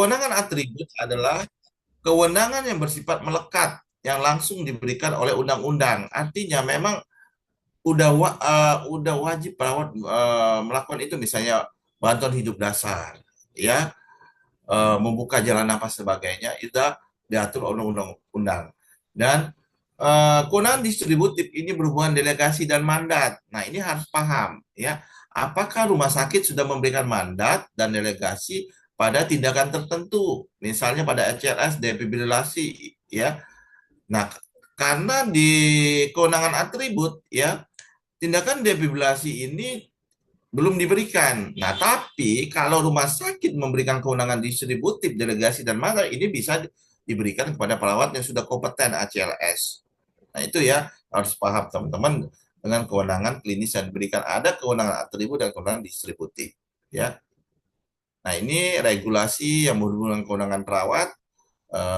kewenangan atribut adalah kewenangan yang bersifat melekat yang langsung diberikan oleh undang-undang. Artinya memang udah wajib perawat melakukan itu, misalnya bantuan hidup dasar, ya, membuka jalan nafas sebagainya, itu diatur oleh undang-undang. Dan kewenangan distributif ini berhubungan delegasi dan mandat. Nah, ini harus paham, ya. Apakah rumah sakit sudah memberikan mandat dan delegasi pada tindakan tertentu, misalnya pada HLS, depibrilasi, ya. Nah, karena di kewenangan atribut, ya, tindakan depibrilasi ini belum diberikan. Nah, tapi kalau rumah sakit memberikan kewenangan distributif, delegasi, dan mandat, ini bisa diberikan kepada perawat yang sudah kompeten ACLS. Nah, itu ya harus paham teman-teman dengan kewenangan klinis yang diberikan. Ada kewenangan atribut dan kewenangan distributif. Ya. Nah, ini regulasi yang berhubungan dengan kewenangan perawat.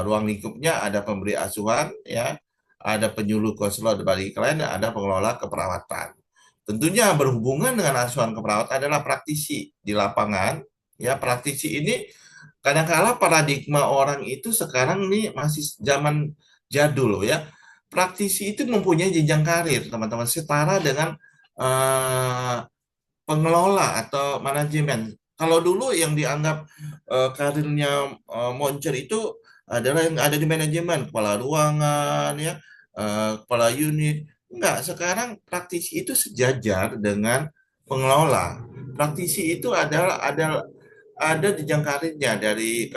Ruang lingkupnya ada pemberi asuhan, ya, ada penyuluh konselor bagi klien, dan ada pengelola keperawatan. Tentunya berhubungan dengan asuhan keperawatan adalah praktisi di lapangan. Ya, praktisi ini kadang-kala paradigma orang itu sekarang nih masih zaman jadul, ya. Praktisi itu mempunyai jenjang karir, teman-teman, setara dengan eh, pengelola atau manajemen. Kalau dulu yang dianggap karirnya moncer itu adalah yang ada di manajemen, kepala ruangan, ya, kepala unit. Enggak, sekarang praktisi itu sejajar dengan pengelola. Praktisi itu ada jenjang karirnya dari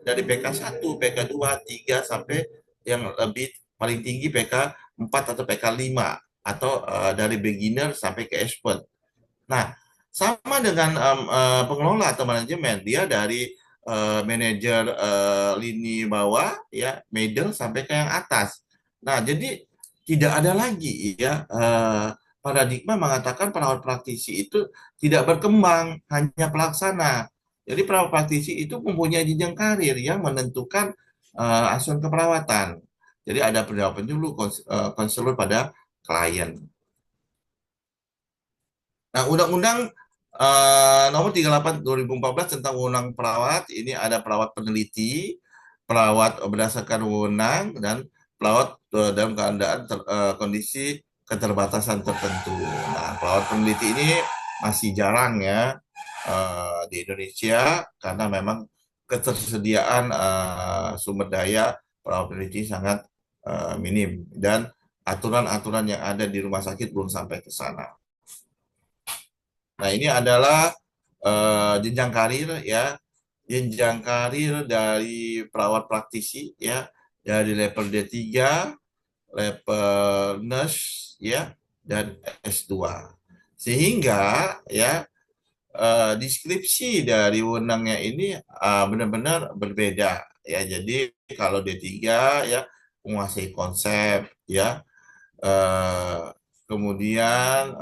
PK 1, PK 2, 3 sampai yang lebih paling tinggi PK 4 atau PK 5, atau dari beginner sampai ke expert. Nah, sama dengan pengelola atau manajemen, dia dari manajer lini bawah, ya, middle sampai ke yang atas. Nah, jadi tidak ada lagi, ya, paradigma mengatakan perawat praktisi itu tidak berkembang, hanya pelaksana. Jadi perawat praktisi itu mempunyai jenjang karir yang menentukan asuhan keperawatan. Jadi ada perawat penyuluh, konselor pada klien. Nah, Undang-Undang Nomor 38 2014 tentang wewenang perawat, ini ada perawat peneliti, perawat berdasarkan wewenang, dan perawat dalam keadaan kondisi keterbatasan tertentu. Nah, perawat peneliti ini masih jarang, ya, di Indonesia, karena memang ketersediaan sumber daya perawat peneliti sangat minim, dan aturan-aturan yang ada di rumah sakit belum sampai ke sana. Nah, ini adalah jenjang karir, ya. Jenjang karir dari perawat praktisi, ya, dari level D3, level nurse, ya, dan S2. Sehingga, ya, deskripsi dari wewenangnya ini benar-benar berbeda, ya. Jadi kalau D3, ya, menguasai konsep, ya. Eh, Kemudian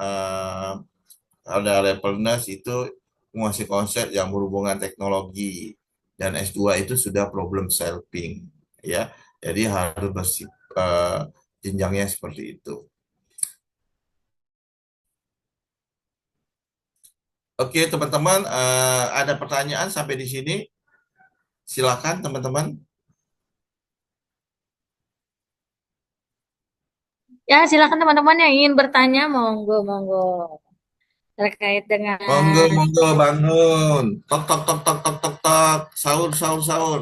ada level nurse itu menguasai konsep yang berhubungan teknologi, dan S2 itu sudah problem solving, ya. Jadi harus jenjangnya seperti itu. Oke, teman-teman, ada pertanyaan sampai di sini? Silakan, teman-teman. Ya, silakan teman-teman yang ingin bertanya, monggo, monggo. Terkait Monggo, dengan monggo, bangun. Tok, tok, tok, tok, tok, tok, tok. Sahur, sahur, sahur.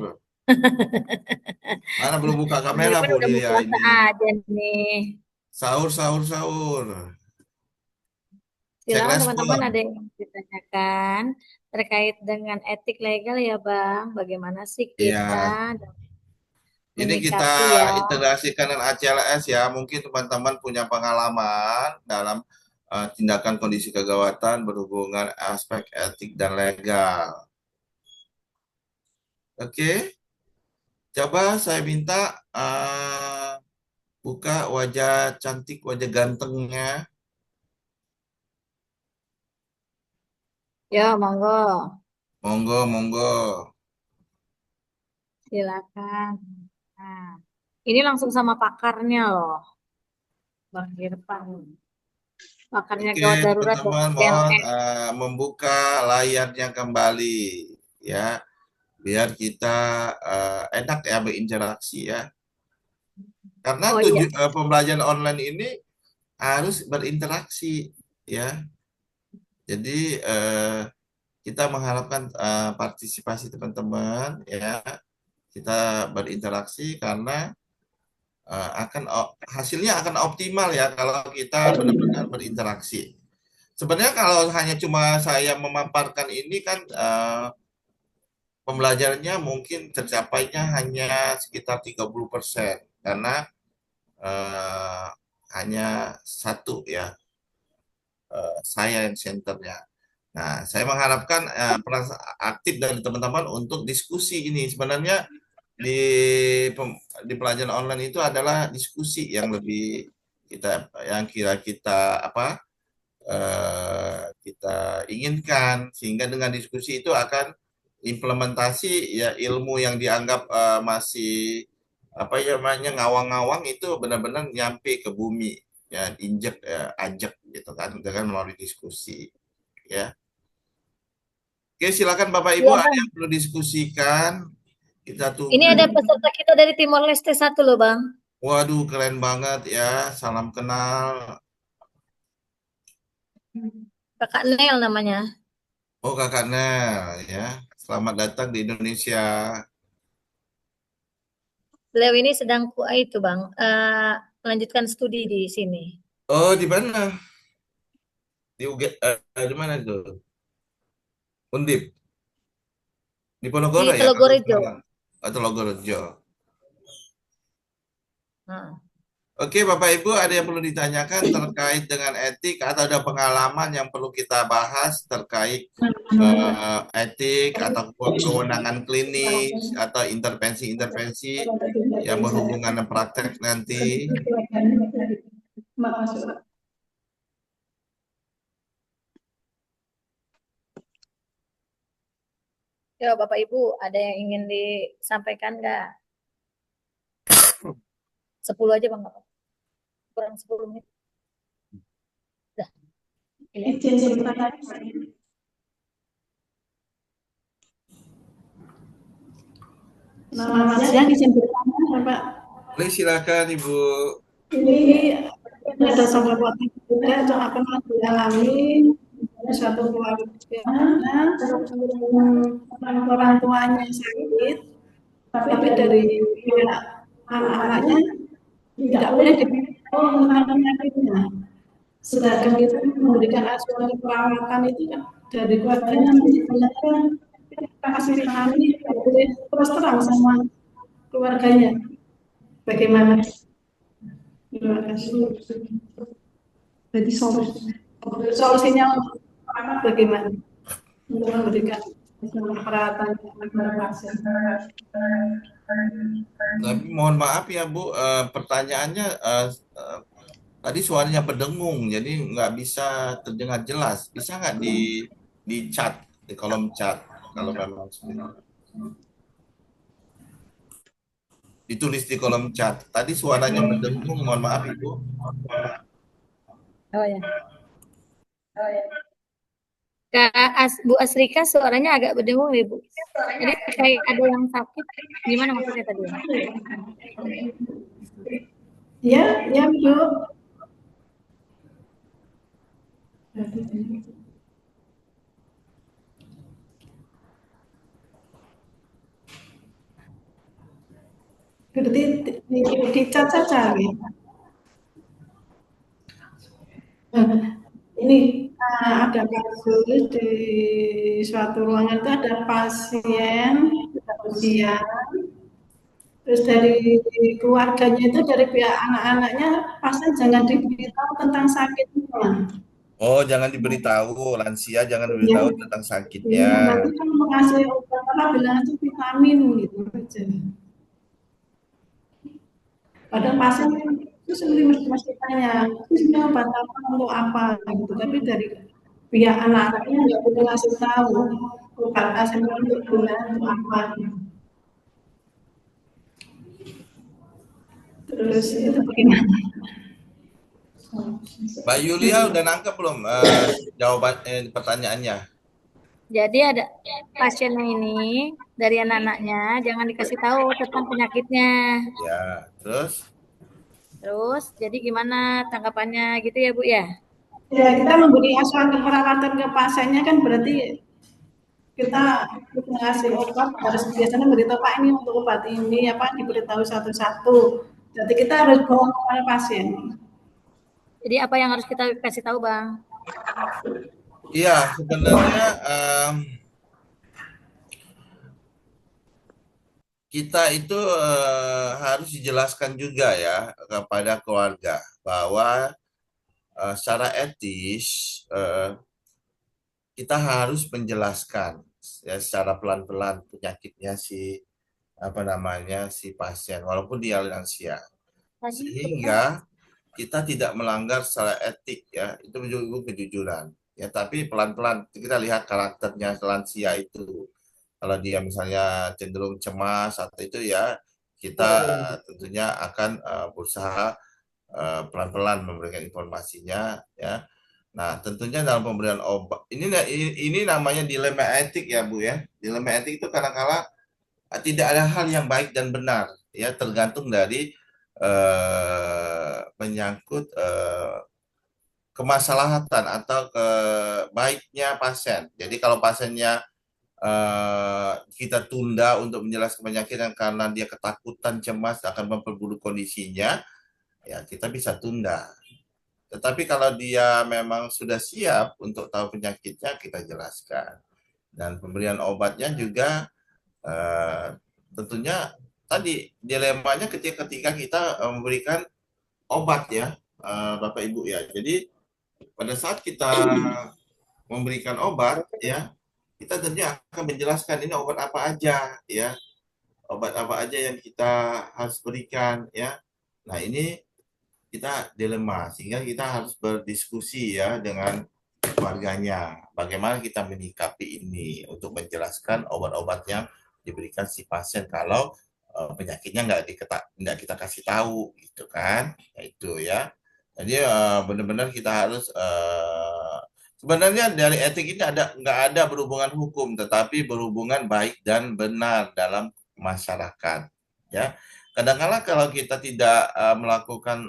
Mana belum buka ini kamera, pun Bu udah mau Lilia puasa ini? aja nih. Sahur, sahur, sahur. Cek Silakan teman-teman respon. ada yang ingin ditanyakan terkait dengan etik legal ya Bang. Bagaimana sih kita Iya. Ini kita menyikapi ya? integrasikan dengan ACLS, ya. Mungkin teman-teman punya pengalaman dalam tindakan kondisi kegawatan berhubungan aspek etik dan legal. Oke, coba saya minta buka wajah cantik, wajah gantengnya. Ya, monggo. Monggo, monggo. Silakan. Nah, ini langsung sama pakarnya loh, Bang Irfan. Pakarnya Oke, gawat darurat dari teman-teman, mohon CLS. membuka layarnya kembali, ya. biar kita enak ya berinteraksi ya. Karena Oh iya, pembelajaran online ini harus berinteraksi ya. Jadi kita mengharapkan partisipasi teman-teman ya. Kita berinteraksi karena hasilnya akan optimal ya kalau kita benar-benar berinteraksi. Sebenarnya kalau hanya cuma saya memaparkan ini kan pembelajarannya mungkin tercapainya hanya sekitar 30% karena eh, hanya satu ya saya yang senternya. Nah, saya mengharapkan peran aktif dari teman-teman untuk diskusi ini. Sebenarnya di di pelajaran online itu adalah diskusi yang lebih yang kira kita kita inginkan, sehingga dengan diskusi itu akan implementasi ya ilmu yang dianggap masih apa ya namanya ngawang-ngawang itu benar-benar nyampe ke bumi ya, injek ya, ajak gitu kan dengan melalui diskusi ya. Oke, silakan Bapak Ibu iya ada Bang. yang perlu diskusikan, kita Ini tunggu. ada peserta kita dari Timor Leste satu loh Bang. Waduh, keren banget ya. Salam kenal. Kakak Nel namanya. Oh, Kakak Nel ya. Selamat datang di Indonesia. Beliau ini sedang itu Bang, melanjutkan studi di sini. Oh, di mana? Di mana itu? Undip. Di Di Ponorogo ya atau Telogorejo. Semarang? Atau Logorejo. Nah, Oke, Bapak Ibu, ada yang perlu ditanyakan terkait dengan etik atau ada pengalaman yang perlu kita bahas terkait etik atau kewenangan klinis atau intervensi-intervensi yang berhubungan dengan praktek nanti. ya Bapak Ibu ada yang ingin disampaikan nggak? 10 aja Bang, nggak apa-apa. Kurang 10 menit. Dah, ini. Selamat siang, izin bertanya, Bapak. Boleh silakan Ibu. Ini ada sebuah waktu juga yang aku mengalami suatu keluarga, orang tuanya sakit, tapi dari pihak anak-anaknya tidak boleh diberitahu tentang penyakitnya. Sedangkan kita memberikan asuhan perawatan itu kan dari keluarganya sebenarnya kasih kami tidak boleh terus terang sama keluarganya. Bagaimana? Terima kasih. Jadi solusinya bagaimana untuk memberikan perawatan kepada pasien? Tapi mohon maaf ya Bu, pertanyaannya tadi suaranya berdengung, jadi nggak bisa terdengar jelas. Bisa nggak di chat, di kolom chat, kalau memang ditulis di kolom chat. Tadi suaranya berdengung, mohon maaf Ibu. Oh ya. Bu Asrika suaranya agak berdengung nih Bu. Jadi kayak ada yang sakit. Gimana maksudnya tadi ya? Ya, ya Bu. Berarti dicat saja gitu. Ini ada kasus di suatu ruangan itu ada pasien usia, terus dari keluarganya itu dari pihak anak-anaknya pasien jangan diberitahu tentang sakitnya. Oh, jangan diberitahu, lansia jangan Ya, diberitahu tentang sakitnya. ya, nanti kan mau kasih obat apa bilang itu vitamin gitu aja. Padahal pasien itu sendiri mesti tanya, ini obat apa untuk apa gitu. Tapi dari pihak anak-anaknya nggak boleh ngasih tahu obat pasien untuk guna untuk apa. Terus itu bagaimana? Mbak Yulia udah nangkep belum jawaban pertanyaannya? Jadi ada pasiennya ini dari anak-anaknya jangan dikasih tahu tentang penyakitnya. Ya, terus Terus, jadi gimana tanggapannya gitu ya Bu ya? Ya, kita memberi asuhan keperawatan ke pasiennya kan berarti kita ngasih obat harus biasanya beritahu Pak ini untuk obat ini apa diberitahu satu-satu. Jadi kita harus bawa kepada pasien. Jadi apa yang harus kita kasih tahu Bang? iya sebenarnya kita itu harus dijelaskan juga ya kepada keluarga bahwa secara etis kita harus menjelaskan ya secara pelan-pelan penyakitnya si apa namanya si pasien walaupun dia lansia sehingga kita tidak melanggar secara etik ya itu juga kejujuran ya tapi pelan-pelan kita lihat karakternya lansia itu kalau dia misalnya cenderung cemas atau itu ya kita tentunya akan berusaha pelan-pelan memberikan informasinya ya. Nah, tentunya dalam pemberian obat ini namanya dilema etik ya Bu ya. Dilema etik itu kadang-kala tidak ada hal yang baik dan benar ya tergantung dari menyangkut kemaslahatan atau baiknya pasien. Jadi kalau pasiennya kita tunda untuk menjelaskan penyakitnya karena dia ketakutan cemas akan memperburuk kondisinya, ya kita bisa tunda. Tetapi kalau dia memang sudah siap untuk tahu penyakitnya, kita jelaskan. Dan pemberian obatnya juga tentunya tadi dilemanya ketika kita memberikan obat ya, Bapak Ibu ya. Jadi pada saat kita memberikan obat ya, kita tentunya akan menjelaskan ini obat apa aja ya, obat apa aja yang kita harus berikan ya. Nah ini kita dilema sehingga kita harus berdiskusi ya dengan keluarganya bagaimana kita menyikapi ini untuk menjelaskan obat-obat yang diberikan si pasien kalau penyakitnya nggak kita kasih tahu gitu kan ya itu ya jadi benar-benar kita harus sebenarnya dari etik ini nggak ada berhubungan hukum tetapi berhubungan baik dan benar dalam masyarakat ya kadang-kala kalau kita tidak melakukan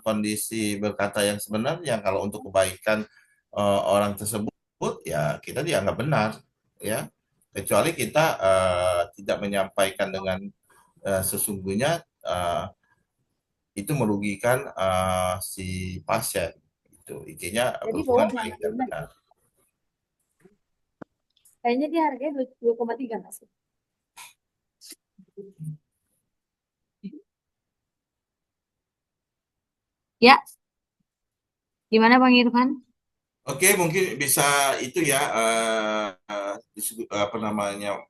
kondisi berkata yang sebenarnya kalau untuk kebaikan orang tersebut ya kita dianggap benar ya kecuali kita tidak menyampaikan dengan sesungguhnya itu merugikan si pasien itu intinya Jadi berhubungan bawah mana? baik dan benar. Kayaknya dia harganya 2,3 nggak sih? Ya, gimana Bang Irfan? Oke mungkin bisa itu ya apa namanya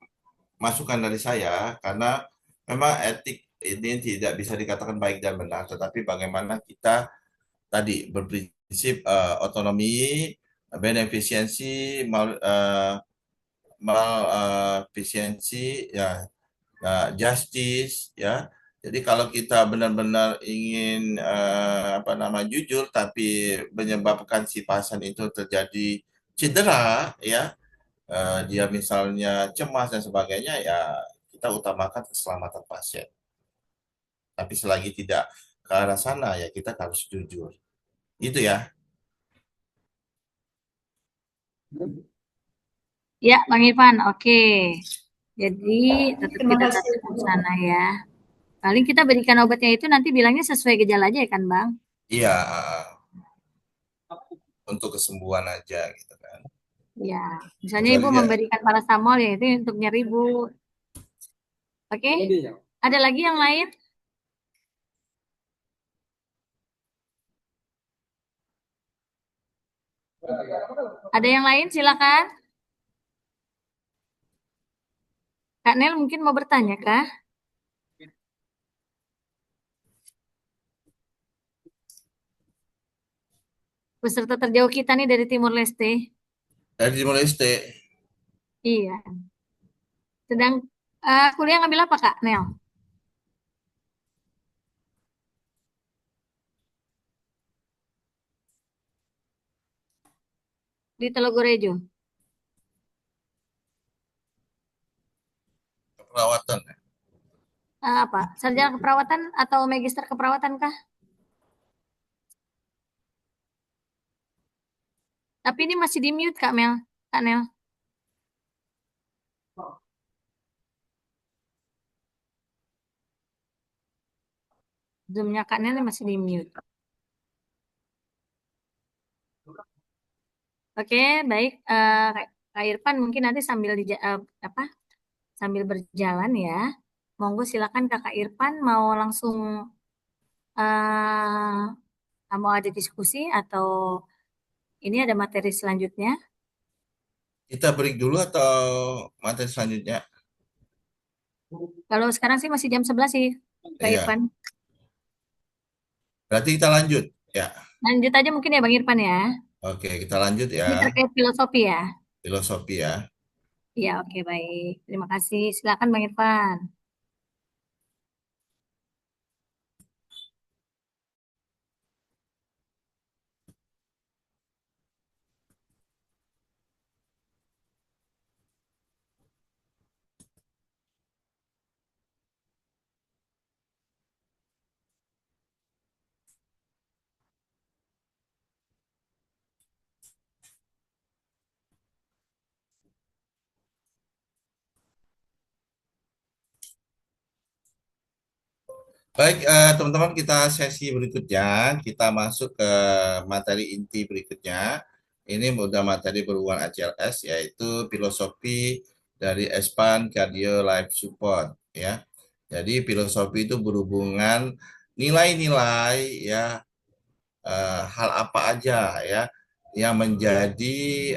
masukan dari saya karena memang etik ini tidak bisa dikatakan baik dan benar tetapi bagaimana kita tadi berprinsip otonomi, beneficiensi, efisiensi, ya, justice, ya. Jadi kalau kita benar-benar ingin apa nama jujur, tapi menyebabkan si pasien itu terjadi cedera, ya, dia misalnya cemas dan sebagainya, ya kita utamakan keselamatan pasien. Tapi selagi tidak ke arah sana, ya kita harus jujur. Gitu ya. Ya, Bang Irfan, oke. Jadi tetap Terima kita kasih. tatap ke sana ya. Paling kita berikan obatnya itu nanti bilangnya sesuai gejala aja ya kan Bang? Iya, untuk kesembuhan aja gitu kan. Ya, misalnya Kecuali Ibu dia memberikan paracetamol ya itu untuk nyeri Bu. Oke? Ada lagi yang lain? Ada yang lain silakan. Kak Nel mungkin mau bertanya kah? Peserta terjauh kita nih dari Timur Leste. dari Timor Leste. Iya. Sedang kuliah ngambil apa Kak Nel? Di Telogorejo. perawatan. Apa? Sarjana keperawatan atau magister keperawatan kah? Tapi ini masih di mute Kak Mel. Kak Nel. Zoom-nya Kak Nel masih di mute. Oke, baik. Kak Irfan mungkin nanti sambil apa? Sambil berjalan ya. Monggo silakan Kakak Irfan mau langsung mau ada diskusi atau ini ada materi selanjutnya. Kita break dulu atau materi selanjutnya? Kalau sekarang sih masih jam 11 sih, Kak Iya, Irfan. berarti kita lanjut. Ya, Lanjut aja mungkin ya Bang Irfan ya. oke, kita lanjut ya. Ini terkait filosofi ya. Filosofi ya. Iya, oke baik. Terima kasih. Silakan Bang Irfan. Baik, teman-teman, kita sesi berikutnya, kita masuk ke materi inti berikutnya. Ini udah materi berhubungan ACLS, yaitu filosofi dari Expand Cardio Life Support, ya. Jadi filosofi itu berhubungan nilai-nilai, ya, hal apa aja, ya, yang menjadi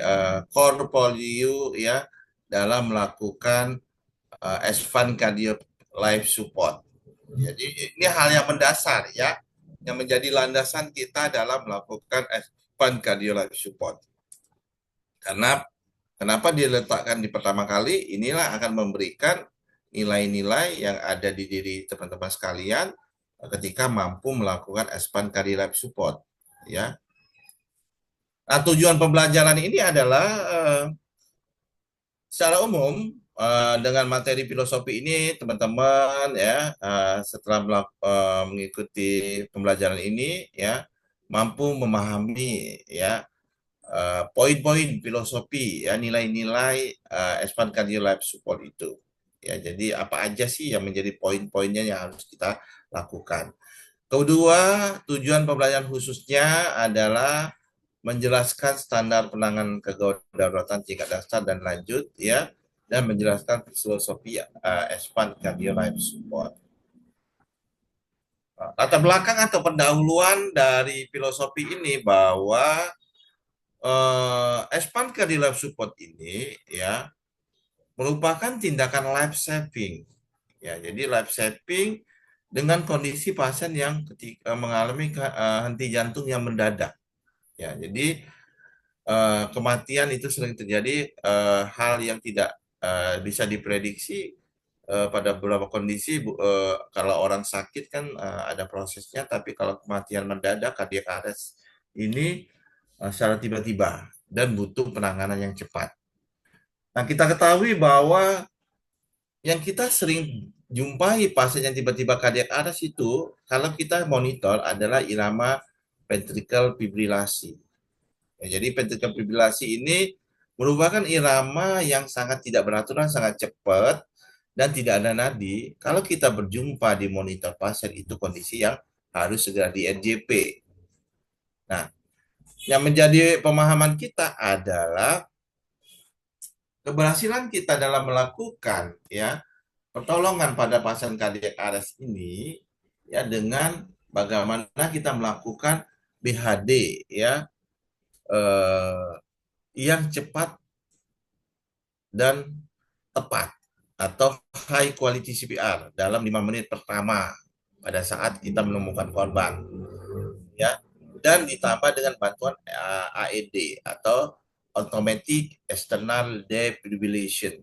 core value, ya, dalam melakukan Expand Cardio Life Support. Jadi ini hal yang mendasar, ya, yang menjadi landasan kita dalam melakukan expand cardio life support. Karena kenapa diletakkan di pertama kali, inilah akan memberikan nilai-nilai yang ada di diri teman-teman sekalian ketika mampu melakukan expand cardio life support, ya. Nah, tujuan pembelajaran ini adalah secara umum dengan materi filosofi ini teman-teman, ya, setelah mengikuti pembelajaran ini, ya, mampu memahami, ya, poin-poin filosofi, ya, nilai-nilai expand cardio life support itu, ya. Jadi apa aja sih yang menjadi poin-poinnya yang harus kita lakukan. Kedua, tujuan pembelajaran khususnya adalah menjelaskan standar penanganan kedaruratan tingkat dasar dan lanjut, ya, dan menjelaskan filosofi expand cardio life support. Latar belakang atau pendahuluan dari filosofi ini bahwa expand cardio life support ini, ya, merupakan tindakan life saving, ya. Jadi life saving dengan kondisi pasien yang ketika mengalami henti jantung yang mendadak, ya. Jadi kematian itu sering terjadi, hal yang tidak bisa diprediksi pada beberapa kondisi. Kalau orang sakit kan ada prosesnya, tapi kalau kematian mendadak cardiac arrest ini secara tiba-tiba dan butuh penanganan yang cepat. Nah, kita ketahui bahwa yang kita sering jumpai pasien yang tiba-tiba cardiac arrest itu, kalau kita monitor adalah irama ventricle fibrilasi. Ya, jadi ventricle fibrilasi ini merupakan irama yang sangat tidak beraturan, sangat cepat, dan tidak ada nadi. Kalau kita berjumpa di monitor pasien, itu kondisi yang harus segera di NJP. Nah, yang menjadi pemahaman kita adalah keberhasilan kita dalam melakukan, ya, pertolongan pada pasien cardiac arrest ini, ya, dengan bagaimana kita melakukan BHD, ya, yang cepat dan tepat atau high quality CPR dalam 5 menit pertama pada saat kita menemukan korban, ya, dan ditambah dengan bantuan AED atau automatic external defibrillation.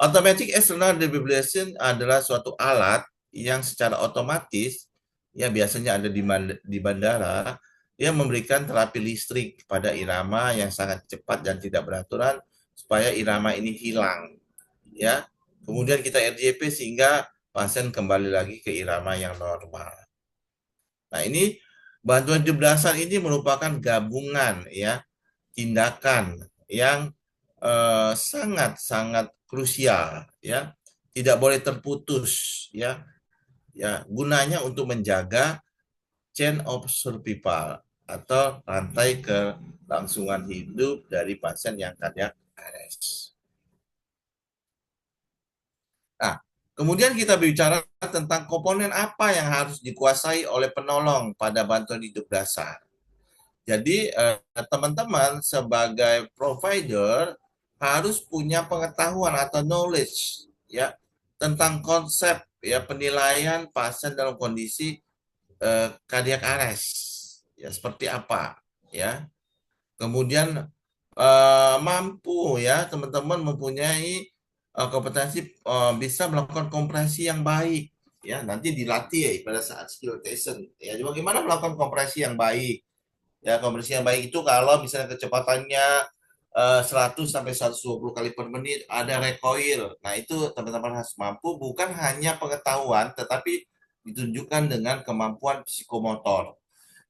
Automatic external defibrillation adalah suatu alat yang secara otomatis, ya, biasanya ada di bandara, yang memberikan terapi listrik pada irama yang sangat cepat dan tidak beraturan supaya irama ini hilang, ya. Kemudian kita RJP sehingga pasien kembali lagi ke irama yang normal. Nah, ini bantuan hidup dasar ini merupakan gabungan ya tindakan yang sangat-sangat krusial ya, tidak boleh terputus ya, gunanya untuk menjaga chain of survival atau rantai kelangsungan hidup dari pasien yang cardiac arrest. Nah, kemudian kita bicara tentang komponen apa yang harus dikuasai oleh penolong pada bantuan hidup dasar. Jadi teman-teman sebagai provider harus punya pengetahuan atau knowledge ya tentang konsep ya penilaian pasien dalam kondisi cardiac arrest ya seperti apa ya. Kemudian mampu ya teman-teman mempunyai kompetensi bisa melakukan kompresi yang baik ya, nanti dilatih ya pada saat skill session ya, bagaimana melakukan kompresi yang baik. Ya, kompresi yang baik itu kalau misalnya kecepatannya 100 sampai 120 kali per menit, ada recoil. Nah, itu teman-teman harus mampu, bukan hanya pengetahuan, tetapi ditunjukkan dengan kemampuan psikomotor.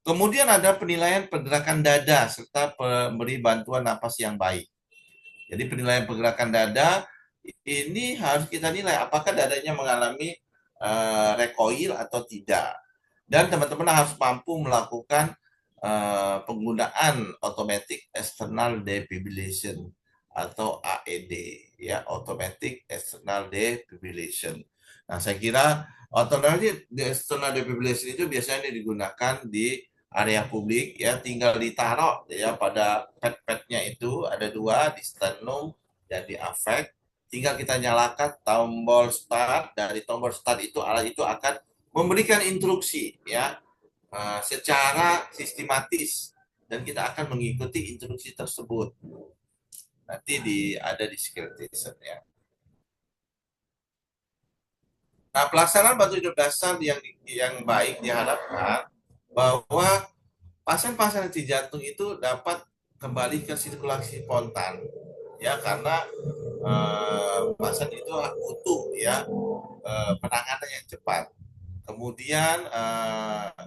Kemudian ada penilaian pergerakan dada serta pemberi bantuan napas yang baik. Jadi penilaian pergerakan dada ini harus kita nilai apakah dadanya mengalami recoil atau tidak. Dan teman-teman harus mampu melakukan penggunaan automatic external defibrillation atau AED ya, automatic external defibrillation. Nah, saya kira automatic external defibrillation itu biasanya digunakan di area publik ya, tinggal ditaruh ya pada pad-padnya itu ada dua di sternum dan di afek, tinggal kita nyalakan tombol start. Dari tombol start itu alat itu akan memberikan instruksi ya secara sistematis dan kita akan mengikuti instruksi tersebut. Nanti ada di skill test ya. Nah, pelaksanaan bantu hidup dasar yang baik diharapkan bahwa pasien-pasien jantung itu dapat kembali ke sirkulasi spontan ya, karena pasien itu butuh ya penanganan yang cepat. Kemudian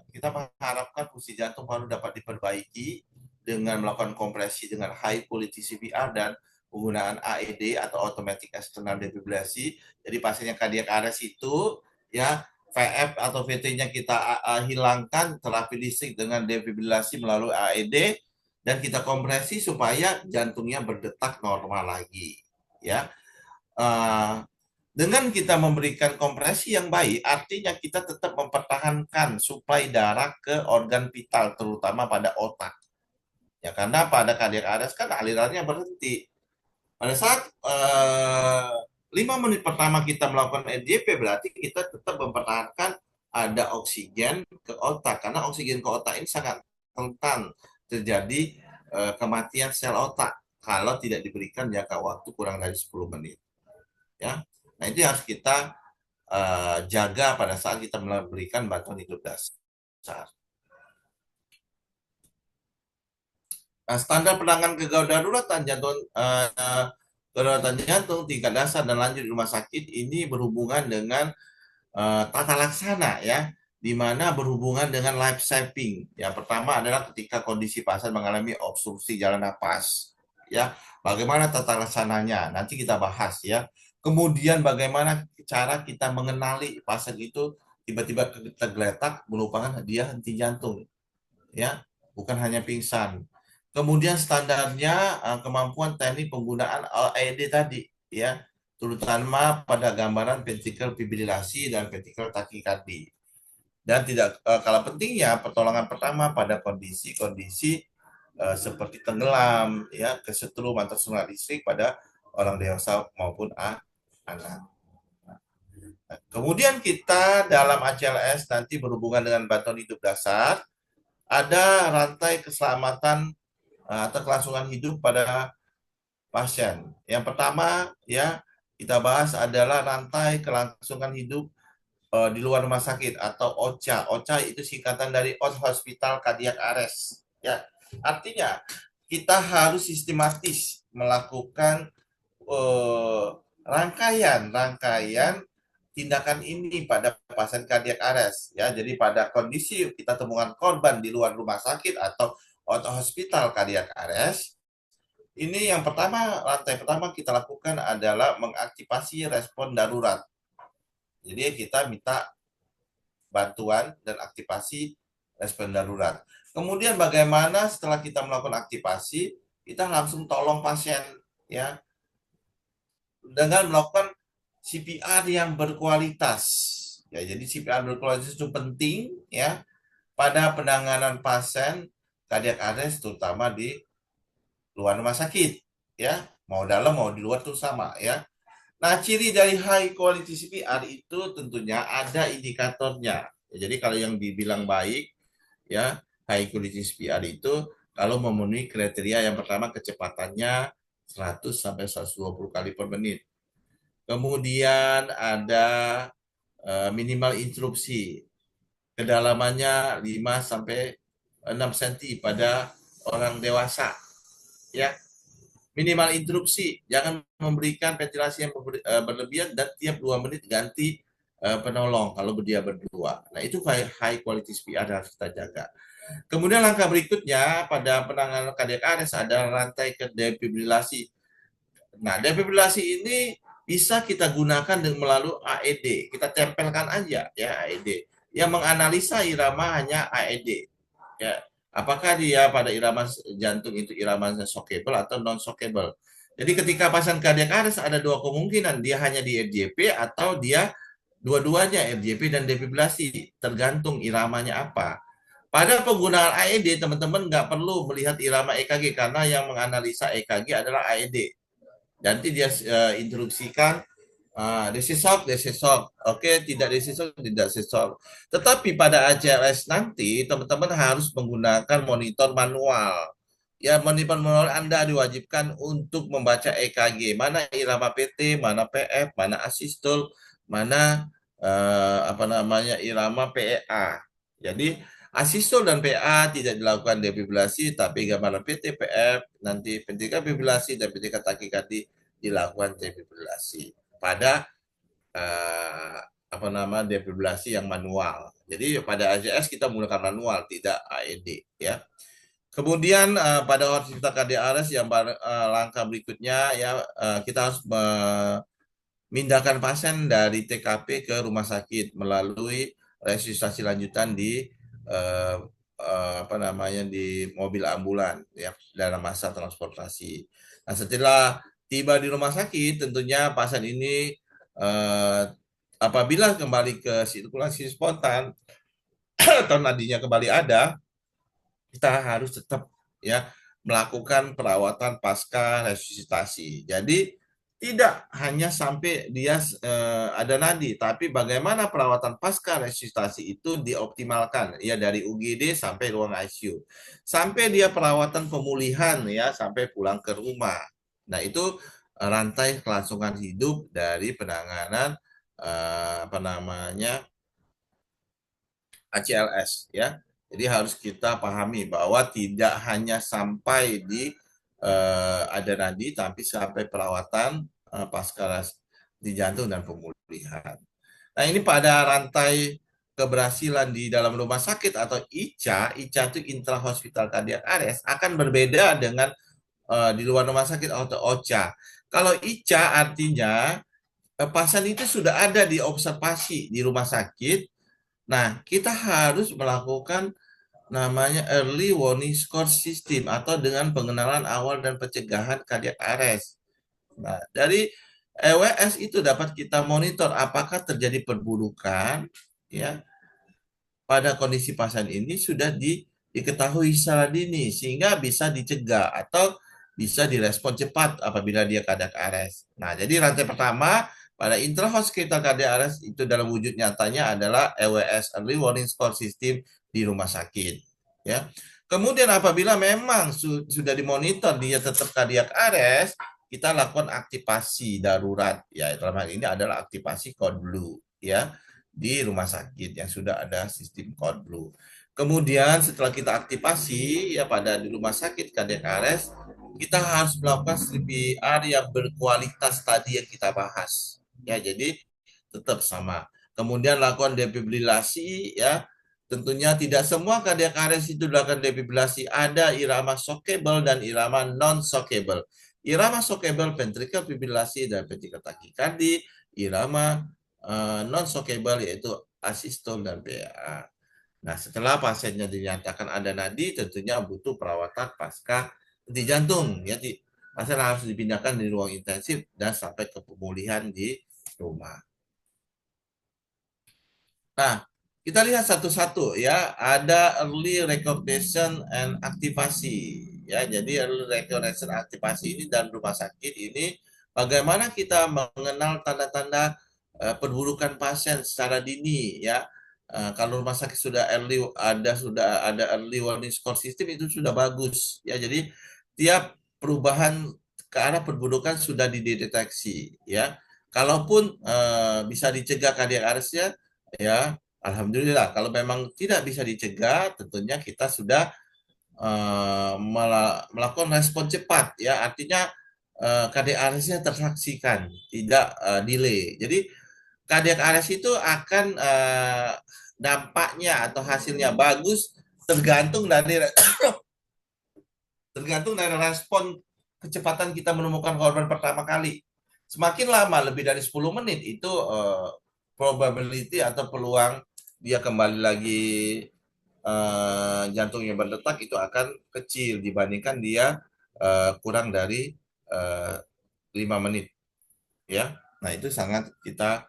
kita mengharapkan fungsi jantung paru dapat diperbaiki dengan melakukan kompresi dengan high quality CPR dan penggunaan AED atau automatic external defibrillasi. Jadi pasien yang cardiac arrest itu ya VF atau VT-nya kita hilangkan, terapi listrik dengan defibrilasi melalui AED dan kita kompresi supaya jantungnya berdetak normal lagi ya. Dengan kita memberikan kompresi yang baik, artinya kita tetap mempertahankan suplai darah ke organ vital, terutama pada otak. Ya, karena pada cardiac arrest kan alirannya berhenti. Pada saat 5 menit pertama kita melakukan RJP, berarti kita tetap mempertahankan ada oksigen ke otak, karena oksigen ke otak ini sangat rentan terjadi kematian sel otak kalau tidak diberikan jangka waktu kurang dari 10 menit. Ya. Nah, itu harus kita jaga pada saat kita memberikan bantuan hidup dasar. Nah, standar penanganan kegawat daruratan jantung tingkat dasar dan lanjut di rumah sakit ini berhubungan dengan tata laksana ya, di mana berhubungan dengan life saving. Yang pertama adalah ketika kondisi pasien mengalami obstruksi jalan napas. Ya, bagaimana tata laksananya? Nanti kita bahas ya. Kemudian bagaimana cara kita mengenali pasien itu tiba-tiba tergeletak merupakan dia henti jantung. Ya, bukan hanya pingsan. Kemudian standarnya kemampuan teknik penggunaan AED tadi ya, terutama pada gambaran ventricle fibrilasi dan ventricle takikardi. Dan tidak kalah pentingnya pertolongan pertama pada kondisi-kondisi seperti tenggelam ya, kesetrum atau sungai listrik pada orang dewasa maupun anak. Kemudian kita dalam ACLS nanti berhubungan dengan bantuan hidup dasar, ada rantai keselamatan atau kelangsungan hidup pada pasien. Yang pertama ya kita bahas adalah rantai kelangsungan hidup di luar rumah sakit atau OCA. OCA itu singkatan dari On Hospital Cardiac Arrest. Ya, artinya kita harus sistematis melakukan rangkaian tindakan ini pada pasien cardiac arrest ya. Jadi pada kondisi kita temukan korban di luar rumah sakit atau out hospital cardiac arrest, ini yang pertama, lantai pertama kita lakukan adalah mengaktifasi respon darurat. Jadi kita minta bantuan dan aktivasi respon darurat. Kemudian bagaimana setelah kita melakukan aktivasi, kita langsung tolong pasien ya dengan melakukan CPR yang berkualitas. Ya, jadi CPR berkualitas itu penting ya pada penanganan pasien cardiac arrest terutama di luar rumah sakit ya. Mau dalam mau di luar tuh sama ya. Nah, ciri dari high quality CPR itu tentunya ada indikatornya. Ya, jadi kalau yang dibilang baik ya, high quality CPR itu kalau memenuhi kriteria yang pertama kecepatannya 100 sampai 120 kali per menit. Kemudian ada minimal interupsi. Kedalamannya 5 sampai 6 cm pada orang dewasa. Ya, minimal interupsi, jangan memberikan ventilasi yang berlebihan dan tiap 2 menit ganti penolong kalau dia berdua. Nah, itu high quality CPR harus kita jaga. Kemudian langkah berikutnya pada penanganan cardiac arrest ada rantai ke defibrilasi. Nah, defibrilasi ini bisa kita gunakan dengan melalui AED. Kita tempelkan aja ya AED. Yang menganalisa irama hanya AED. Ya, apakah dia pada irama jantung itu irama shockable atau non shockable. Jadi ketika pasien cardiac arrest ada dua kemungkinan, dia hanya di RJP atau dia dua-duanya RJP dan defibrilasi, tergantung iramanya apa. Pada penggunaan AED, teman-teman nggak perlu melihat irama EKG karena yang menganalisa EKG adalah AED. Nanti dia instruksikan desisok. Oke, tidak desisok, tidak desisok. Tetapi pada ACLS nanti teman-teman harus menggunakan monitor manual. Ya, monitor manual Anda diwajibkan untuk membaca EKG. Mana irama PT, mana PF, mana asistol, mana irama PEA. Jadi asistol dan PA tidak dilakukan defibrilasi, tapi gambaran PT, PF, nanti pendidikan defibrilasi dan pendidikan takikardi dilakukan defibrilasi pada defibrilasi yang manual. Jadi pada ACS kita menggunakan manual, tidak AED ya. Kemudian pada hospital cardiac arrest yang langkah berikutnya ya kita harus memindahkan pasien dari TKP ke rumah sakit melalui resusitasi lanjutan di di mobil ambulan ya dalam masa transportasi. Nah, setelah tiba di rumah sakit tentunya pasien ini apabila kembali ke sirkulasi spontan atau nadinya kembali ada, kita harus tetap ya melakukan perawatan pasca resusitasi. Jadi tidak hanya sampai dia ada nadi, tapi bagaimana perawatan pasca resusitasi itu dioptimalkan ya dari UGD sampai ruang ICU, sampai dia perawatan pemulihan ya sampai pulang ke rumah. Nah itu rantai kelangsungan hidup dari penanganan ACLS ya. Jadi harus kita pahami bahwa tidak hanya sampai di ada nadi, tapi sampai perawatan pasca di jantung dan pemulihan. Nah ini pada rantai keberhasilan di dalam rumah sakit atau ICA itu intra-hospital cardiac arrest akan berbeda dengan di luar rumah sakit atau OCA. Kalau ICA artinya pasien itu sudah ada di observasi di rumah sakit. Nah, kita harus melakukan namanya early warning score system atau dengan pengenalan awal dan pencegahan cardiac arrest. Nah, dari EWS itu dapat kita monitor apakah terjadi perburukan ya pada kondisi pasien ini sudah diketahui secara dini sehingga bisa dicegah atau bisa direspon cepat apabila dia cardiac arrest. Nah, jadi rantai pertama pada intrahospital cardiac arrest itu dalam wujud nyatanya adalah EWS Early Warning Score System di rumah sakit. Ya. Kemudian apabila memang sudah dimonitor dia tetap cardiac arrest, kita lakukan aktivasi darurat. Ya, dalam hal ini adalah aktivasi code blue ya di rumah sakit yang sudah ada sistem code blue. Kemudian setelah kita aktivasi ya pada di rumah sakit cardiac arrest, kita harus melakukan CPR yang berkualitas tadi yang kita bahas. Ya, jadi tetap sama. Kemudian lakukan defibrilasi ya. Tentunya tidak semua cardiac arrest itu dilakukan defibrilasi. Ada irama shockable dan irama non shockable. Irama shockable ventricle fibrilasi dan ventricle tachycardia. Irama non shockable yaitu asistol dan PA. Nah, setelah pasiennya dinyatakan ada nadi, tentunya butuh perawatan pasca henti jantung. Ya, pasien harus dipindahkan di ruang intensif dan sampai ke pemulihan di rumah. Nah, kita lihat satu-satu ya. Ada early recognition and aktivasi. Ya, jadi early recognition aktivasi ini dan rumah sakit ini bagaimana kita mengenal tanda-tanda perburukan pasien secara dini ya. Kalau rumah sakit sudah ada early warning score system itu sudah bagus ya. Jadi tiap perubahan ke arah perburukan sudah dideteksi ya. Kalaupun bisa dicegah cardiac arrest-nya ya, alhamdulillah. Kalau memang tidak bisa dicegah, tentunya kita sudah melakukan respon cepat ya. Artinya cardiac arrest-nya tersaksikan, tidak delay. Jadi cardiac arrest itu akan dampaknya atau hasilnya bagus tergantung dari respon kecepatan kita menemukan korban pertama kali. Semakin lama, lebih dari 10 menit, itu probability atau peluang dia kembali lagi jantungnya berdetak itu akan kecil dibandingkan dia kurang dari 5 menit. Ya, nah itu sangat kita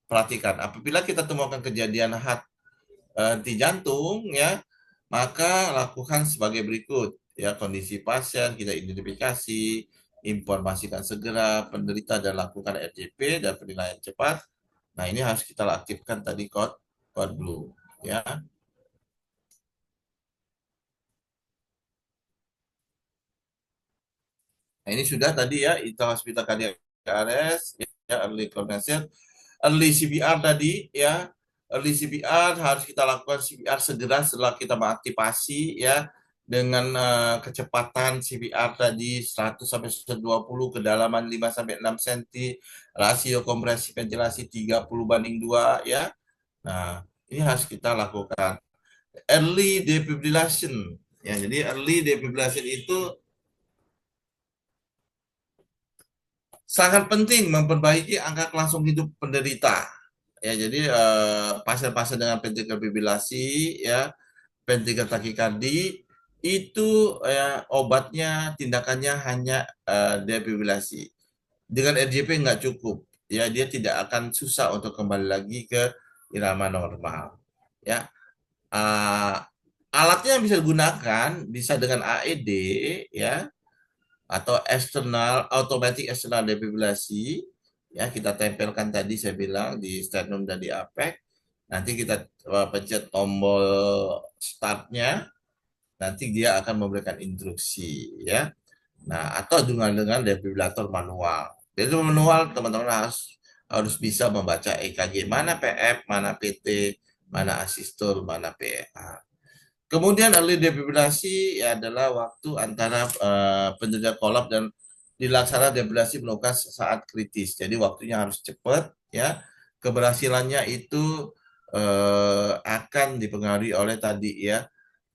perhatikan. Apabila kita temukan kejadian henti jantung, ya, maka lakukan sebagai berikut. Ya, kondisi pasien kita identifikasi, informasikan segera penderita dan lakukan RJP dan penilaian cepat. Nah, ini harus kita aktifkan tadi code blue, ya. Nah, ini sudah tadi ya, itu hospital cardiac arrest, ya, early coordination, early CPR tadi, ya. Early CPR harus kita lakukan CPR segera setelah kita mengaktifasi, ya, dengan kecepatan CPR tadi 100 sampai 120, kedalaman 5 sampai 6 cm, rasio kompresi ventilasi 30:2, ya. Nah, ini harus kita lakukan. Early defibrillation, ya. Jadi early defibrillation itu sangat penting memperbaiki angka langsung hidup penderita. Ya, jadi pasien-pasien dengan ventricular fibrilasi, ya, ventricular tachycardia itu ya, obatnya, tindakannya hanya defibrilasi. Dengan RJP nggak cukup, ya, dia tidak akan susah untuk kembali lagi ke irama normal. Ya, alatnya yang bisa digunakan bisa dengan AED, ya, atau automatic external defibrilasi, ya, kita tempelkan tadi saya bilang di sternum dan di apek. Nanti kita pencet tombol startnya, nanti dia akan memberikan instruksi, ya. Nah, atau dengan defibrilator manual. Jadi manual teman-teman harus bisa membaca EKG, mana PF, mana PT, mana asistol, mana PA. Kemudian early defibrilasi adalah waktu antara penderita kolap dan dilaksanakan defibrilasi melakukan saat kritis. Jadi waktunya harus cepat, ya. Keberhasilannya itu akan dipengaruhi oleh tadi, ya,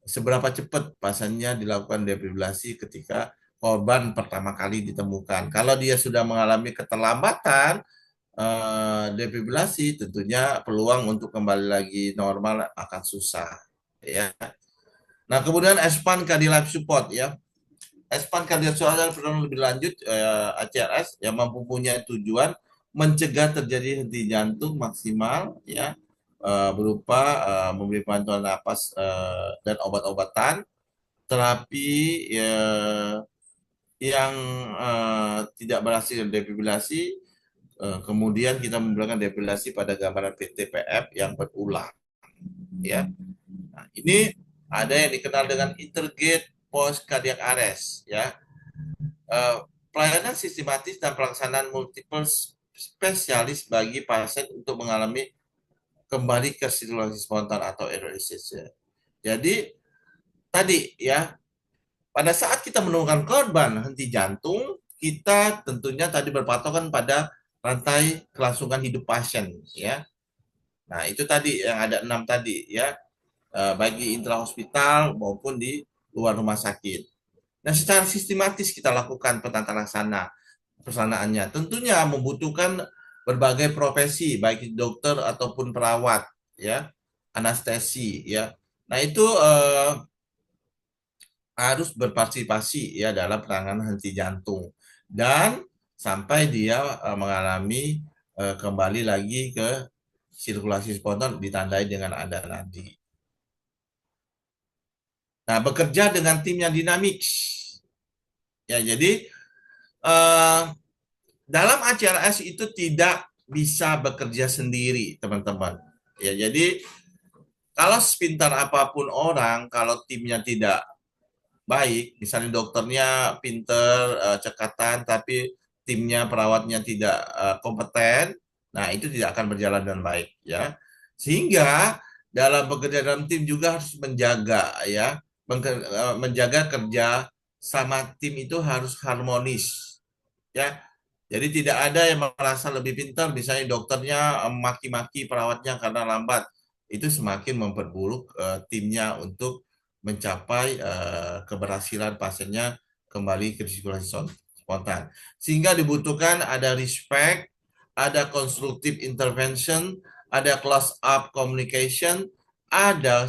seberapa cepat pasiennya dilakukan defibrilasi ketika korban pertama kali ditemukan. Kalau dia sudah mengalami keterlambatan defibrilasi, tentunya peluang untuk kembali lagi normal akan susah, ya. Nah, kemudian expand cardiac life support, ya. Expand cardiac support adalah lebih lanjut ACRS yang mempunyai tujuan mencegah terjadi henti jantung maksimal, ya, berupa memberi bantuan napas dan obat-obatan, terapi yang tidak berhasil defibrilasi, kemudian kita memberikan defibrilasi pada gambaran PTPF yang berulang, ya. Nah, ini ada yang dikenal dengan intergate post cardiac arrest, ya. Pelayanan sistematis dan pelaksanaan multiple spesialis bagi pasien untuk mengalami kembali ke sirkulasi spontan atau RSS. Jadi tadi, ya, pada saat kita menemukan korban henti jantung, kita tentunya tadi berpatokan pada rantai kelangsungan hidup pasien, ya. Nah, itu tadi yang ada 6 tadi, ya, baik di intrahospital maupun di luar rumah sakit. Nah, secara sistematis kita lakukan penata laksana pelaksanaannya. Tentunya membutuhkan berbagai profesi, baik dokter ataupun perawat, ya, anestesi, ya. Nah, itu harus berpartisipasi ya dalam penanganan henti jantung dan sampai dia mengalami kembali lagi ke sirkulasi spontan ditandai dengan ada nadi. Nah, bekerja dengan tim yang dinamis. Ya, jadi dalam ACLS itu tidak bisa bekerja sendiri, teman-teman. Ya, jadi kalau sepintar apapun orang, kalau timnya tidak baik, misalnya dokternya pinter, cekatan, tapi timnya perawatnya tidak kompeten, nah itu tidak akan berjalan dengan baik, ya. Sehingga dalam bekerja dalam tim juga harus menjaga, ya, menjaga kerja sama tim itu harus harmonis, ya. Jadi tidak ada yang merasa lebih pintar, misalnya dokternya maki-maki perawatnya karena lambat, itu semakin memperburuk timnya untuk mencapai keberhasilan pasiennya kembali ke sirkulasi spontan. Sehingga dibutuhkan ada respect, ada constructive intervention, ada close up communication, ada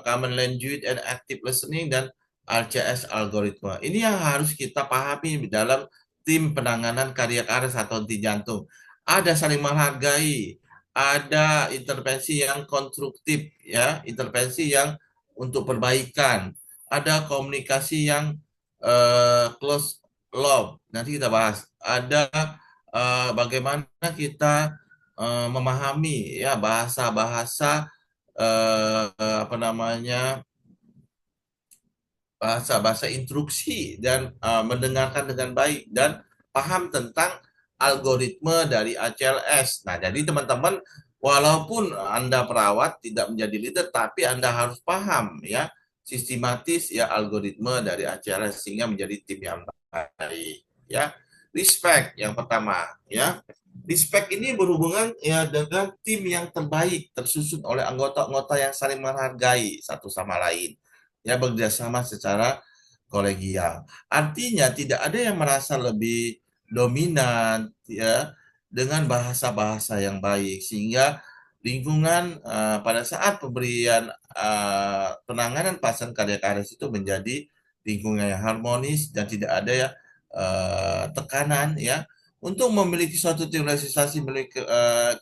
common language and active listening, dan RCS algoritma. Ini yang harus kita pahami dalam tim penanganan kardiak arrest atau henti jantung. Ada saling menghargai, ada intervensi yang konstruktif, ya, intervensi yang untuk perbaikan, ada komunikasi yang close loop, nanti kita bahas. Ada bagaimana kita memahami ya bahasa-bahasa apa namanya bahasa-bahasa instruksi dan mendengarkan dengan baik dan paham tentang algoritma dari ACLS. Nah, jadi teman-teman, walaupun Anda perawat tidak menjadi leader, tapi Anda harus paham ya sistematis ya algoritma dari ACLS sehingga menjadi tim yang baik. Ya, respect yang pertama ya. Respect ini berhubungan ya dengan tim yang terbaik tersusun oleh anggota-anggota yang saling menghargai satu sama lain, ya, bekerjasama secara kolegial. Artinya tidak ada yang merasa lebih dominan ya dengan bahasa-bahasa yang baik sehingga lingkungan pada saat pemberian penanganan pasien kardiak arrest itu menjadi lingkungan yang harmonis dan tidak ada ya tekanan ya. Untuk memiliki suatu tim realisasi memiliki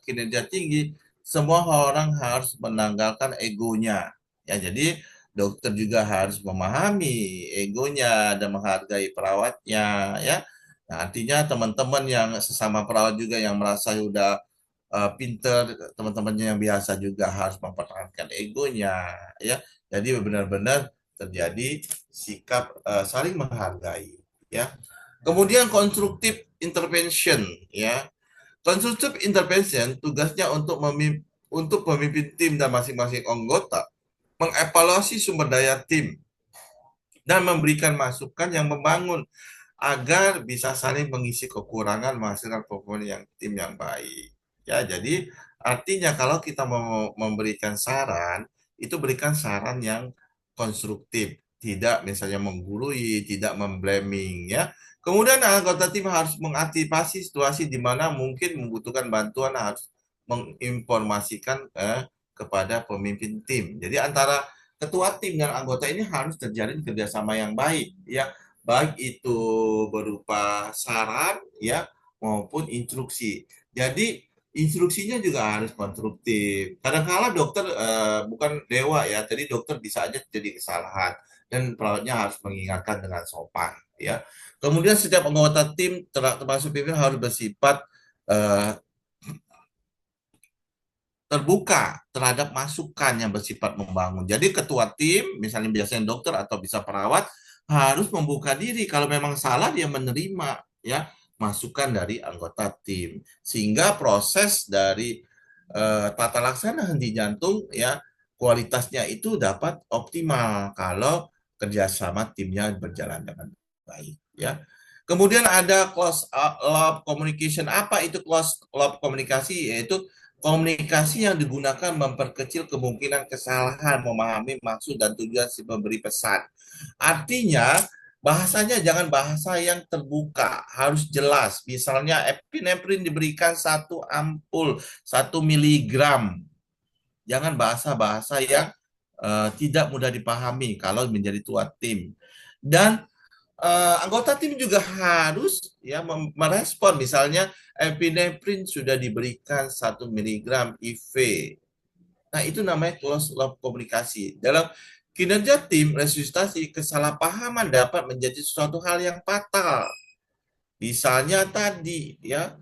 kinerja tinggi, semua orang harus menanggalkan egonya. Ya, jadi dokter juga harus memahami egonya dan menghargai perawatnya, ya. Nah, artinya teman-teman yang sesama perawat juga yang merasa sudah pinter, teman-temannya yang biasa juga harus mempertahankan egonya, ya. Jadi benar-benar terjadi sikap saling menghargai, ya. Kemudian konstruktif intervention, ya. Konstruktif intervention tugasnya untuk pemimpin tim dan masing-masing anggota mengevaluasi sumber daya tim dan memberikan masukan yang membangun agar bisa saling mengisi kekurangan menghasilkan performa yang tim yang baik. Ya, jadi artinya kalau kita mau memberikan saran, itu berikan saran yang konstruktif, tidak misalnya menggurui, tidak memblaming ya. Kemudian anggota tim harus mengantisipasi situasi di mana mungkin membutuhkan bantuan, harus menginformasikan kepada pemimpin tim. Jadi antara ketua tim dan anggota ini harus terjalin kerjasama yang baik ya, baik itu berupa saran ya maupun instruksi. Jadi instruksinya juga harus konstruktif. Kadang-kala dokter bukan dewa ya, jadi dokter bisa aja jadi kesalahan dan perawatnya harus mengingatkan dengan sopan ya. Kemudian setiap anggota tim termasuk pimpinan harus bersifat terbuka terhadap masukan yang bersifat membangun. Jadi ketua tim, misalnya biasanya dokter atau bisa perawat, harus membuka diri. Kalau memang salah dia menerima ya masukan dari anggota tim. Sehingga proses dari tata laksana henti jantung ya kualitasnya itu dapat optimal kalau kerjasama timnya berjalan dengan baik, ya. Kemudian ada close loop communication. Apa itu close loop komunikasi? Yaitu komunikasi yang digunakan memperkecil kemungkinan kesalahan memahami maksud dan tujuan si pemberi pesan. Artinya, bahasanya jangan bahasa yang terbuka, harus jelas. Misalnya epinefrin diberikan 1 ampul, 1 miligram. Jangan bahasa-bahasa yang tidak mudah dipahami kalau menjadi tua tim. Dan anggota tim juga harus ya merespon, misalnya epinefrin sudah diberikan 1 miligram IV. Nah, itu namanya close loop komunikasi. Dalam kinerja tim resusitasi, kesalahpahaman dapat menjadi suatu hal yang fatal. Misalnya tadi ya,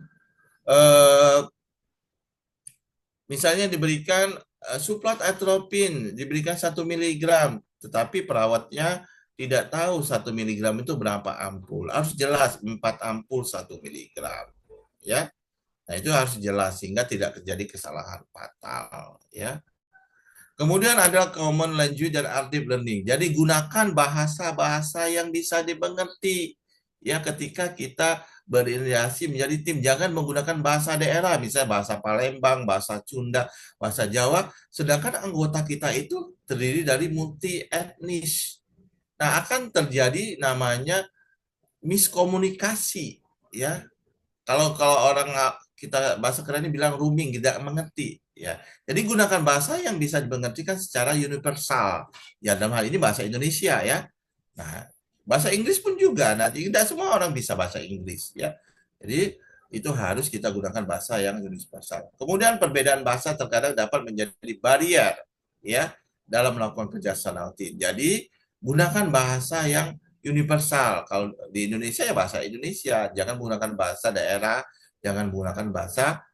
misalnya diberikan suplat atropin, diberikan 1 miligram, tetapi perawatnya tidak tahu 1 miligram itu berapa ampul. Harus jelas 4 ampul 1 miligram, ya. Nah, itu harus jelas sehingga tidak terjadi kesalahan fatal, ya. Kemudian ada common language dan active learning. Jadi gunakan bahasa-bahasa yang bisa dimengerti, ya, ketika kita berinteraksi menjadi tim. Jangan menggunakan bahasa daerah, misalnya bahasa Palembang, bahasa Sunda, bahasa Jawa, sedangkan anggota kita itu terdiri dari multi etnis. Nah, akan terjadi namanya miskomunikasi, ya. Kalau orang kita bahasa kerennya bilang rooming, tidak mengerti, ya. Jadi gunakan bahasa yang bisa dimengertikan secara universal. Ya, dalam hal ini bahasa Indonesia, ya. Nah, bahasa Inggris pun juga. Nah, tidak semua orang bisa bahasa Inggris, ya. Jadi itu harus kita gunakan bahasa yang universal. Kemudian perbedaan bahasa terkadang dapat menjadi barrier, ya, dalam melakukan kerjasama tim. Jadi gunakan bahasa yang universal. Kalau di Indonesia ya bahasa Indonesia, jangan menggunakan bahasa daerah, jangan menggunakan bahasa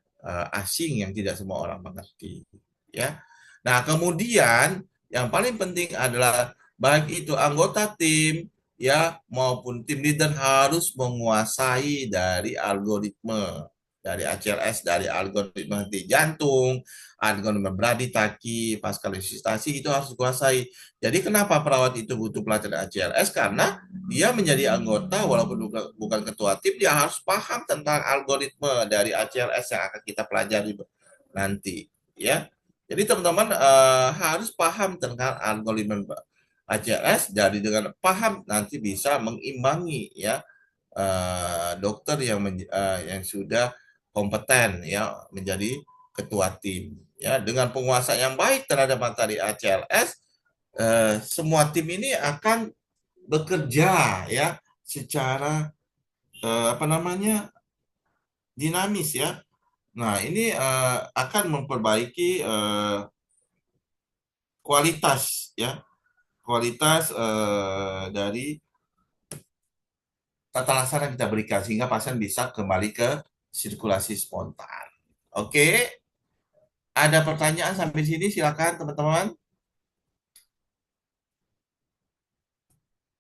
asing yang tidak semua orang mengerti, ya. Nah, kemudian yang paling penting adalah baik itu anggota tim ya maupun tim leader harus menguasai dari algoritma, dari ACLS, dari algoritma henti jantung, algoritma braditaki, pascal resistasi, itu harus dikuasai. Jadi kenapa perawat itu butuh pelatihan ACLS? Karena dia menjadi anggota walaupun bukan ketua tim, dia harus paham tentang algoritma dari ACLS yang akan kita pelajari nanti, ya. Jadi teman-teman harus paham tentang algoritma ACLS, jadi dengan paham nanti bisa mengimbangi ya dokter yang sudah kompeten ya menjadi ketua tim, ya. Dengan penguasaan yang baik terhadap materi ACLS, semua tim ini akan bekerja ya secara apa namanya dinamis, ya. Nah, ini akan memperbaiki kualitas, ya, kualitas dari tata laksana yang kita berikan sehingga pasien bisa kembali ke sirkulasi spontan. Oke, ada pertanyaan sampai sini? Silakan teman-teman.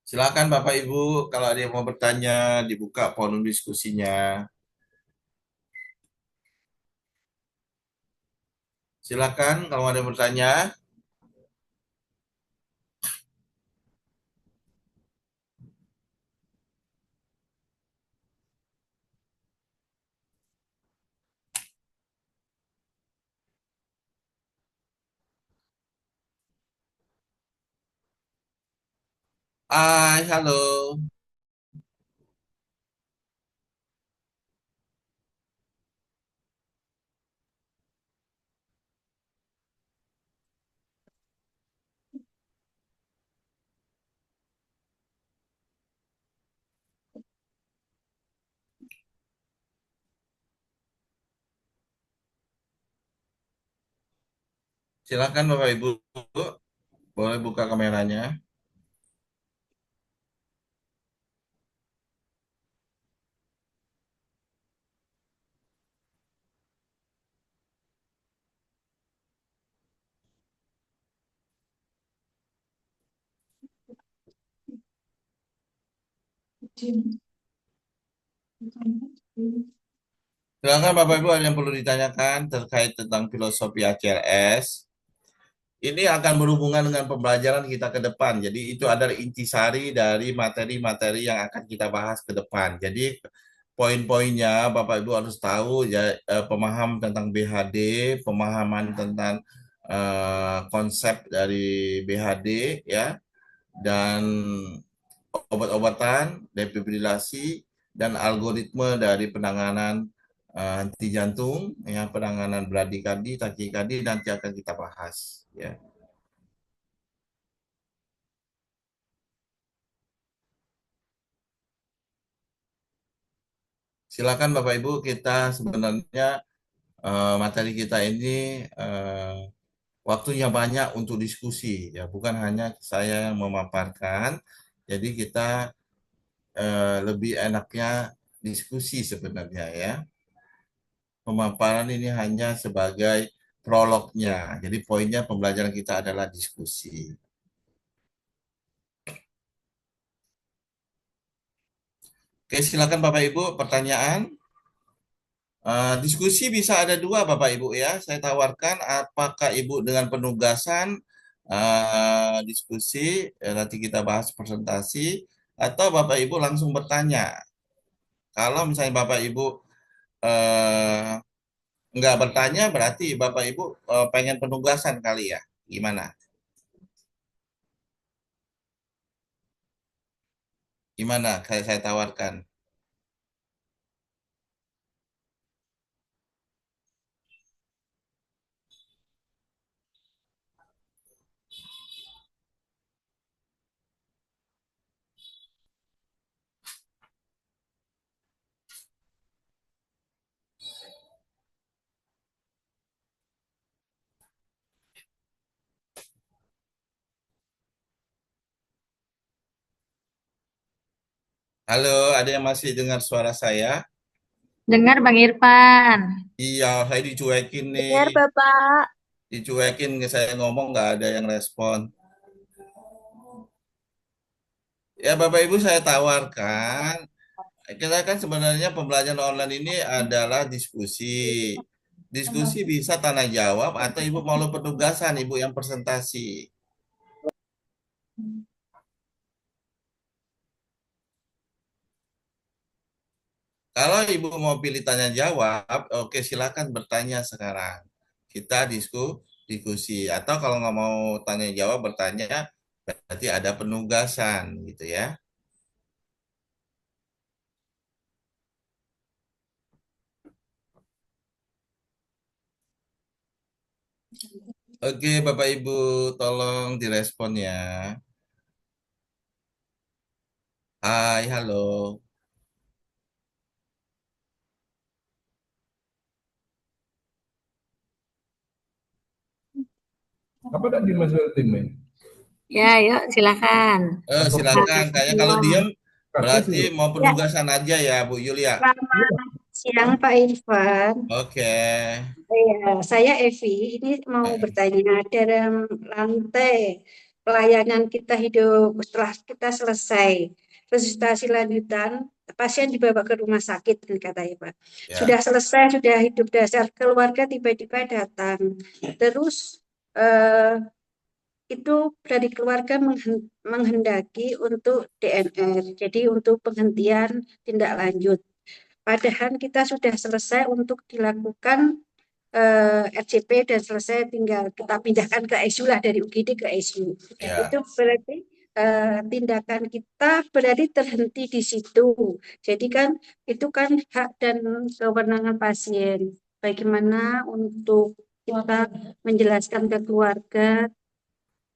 Silakan Bapak Ibu, kalau ada yang mau bertanya, dibuka forum diskusinya. Silakan kalau ada yang bertanya. Hai, halo. Silakan Bapak Ibu, boleh buka kameranya. Silakan Bapak Ibu, ada yang perlu ditanyakan terkait tentang filosofi ACLS. ini akan berhubungan dengan pembelajaran kita ke depan. Jadi itu adalah intisari dari materi-materi yang akan kita bahas ke depan. Jadi poin-poinnya Bapak Ibu harus tahu ya, pemaham tentang BHD, pemahaman tentang konsep dari BHD ya, dan obat-obatan, defibrilasi, dan algoritme dari penanganan henti jantung, ya, penanganan bradikardi, takikardi nanti akan kita bahas. Ya. Silakan Bapak Ibu, kita sebenarnya materi kita ini waktunya banyak untuk diskusi, ya, bukan hanya saya yang memaparkan. Jadi kita lebih enaknya diskusi sebenarnya ya. Pemaparan ini hanya sebagai prolognya. Jadi poinnya pembelajaran kita adalah diskusi. Oke, silakan Bapak Ibu, pertanyaan. Diskusi bisa ada dua Bapak Ibu ya. Saya tawarkan apakah Ibu dengan penugasan diskusi, nanti kita bahas presentasi, atau Bapak Ibu langsung bertanya. Kalau misalnya Bapak Ibu eh, nggak bertanya, berarti Bapak Ibu pengen penugasan kali ya. Gimana? Gimana? Kayak saya tawarkan. Halo, ada yang masih dengar suara saya? Dengar Bang Irfan. Iya, saya dicuekin nih. Dengar Bapak. Dicuekin, saya ngomong nggak ada yang respon. Ya, Bapak Ibu saya tawarkan. Kita kan sebenarnya pembelajaran online ini adalah diskusi. Diskusi bisa tanya jawab atau Ibu mau penugasan, Ibu yang presentasi. Kalau Ibu mau pilih tanya jawab, oke silakan bertanya sekarang. Kita diskusi. Atau kalau nggak mau tanya jawab bertanya, berarti ada penugasan gitu ya. Oke Bapak Ibu, tolong direspon ya. Hai, halo. Apa tak dimasukin, Men? Ya, yuk silakan. Silakan. Kayaknya kalau diem berarti mau Ya, penugasan aja ya Bu Yulia. selamat siang Pak Irfan. Oke. Saya Evi. Ini mau bertanya dalam rantai pelayanan kita hidup setelah kita selesai resusitasi lanjutan, pasien dibawa ke rumah sakit kan katanya Pak. Ya. Sudah selesai, sudah hidup dasar, keluarga tiba-tiba datang. Terus eh, itu dari keluarga menghendaki untuk DNR, jadi untuk penghentian tindak lanjut. Padahal kita sudah selesai untuk dilakukan RCP dan selesai, tinggal kita pindahkan ke ICU lah, dari UGD ke ICU. Ya. Itu berarti tindakan kita berarti terhenti di situ. Jadi kan itu kan hak dan kewenangan pasien. Bagaimana untuk kita menjelaskan ke keluarga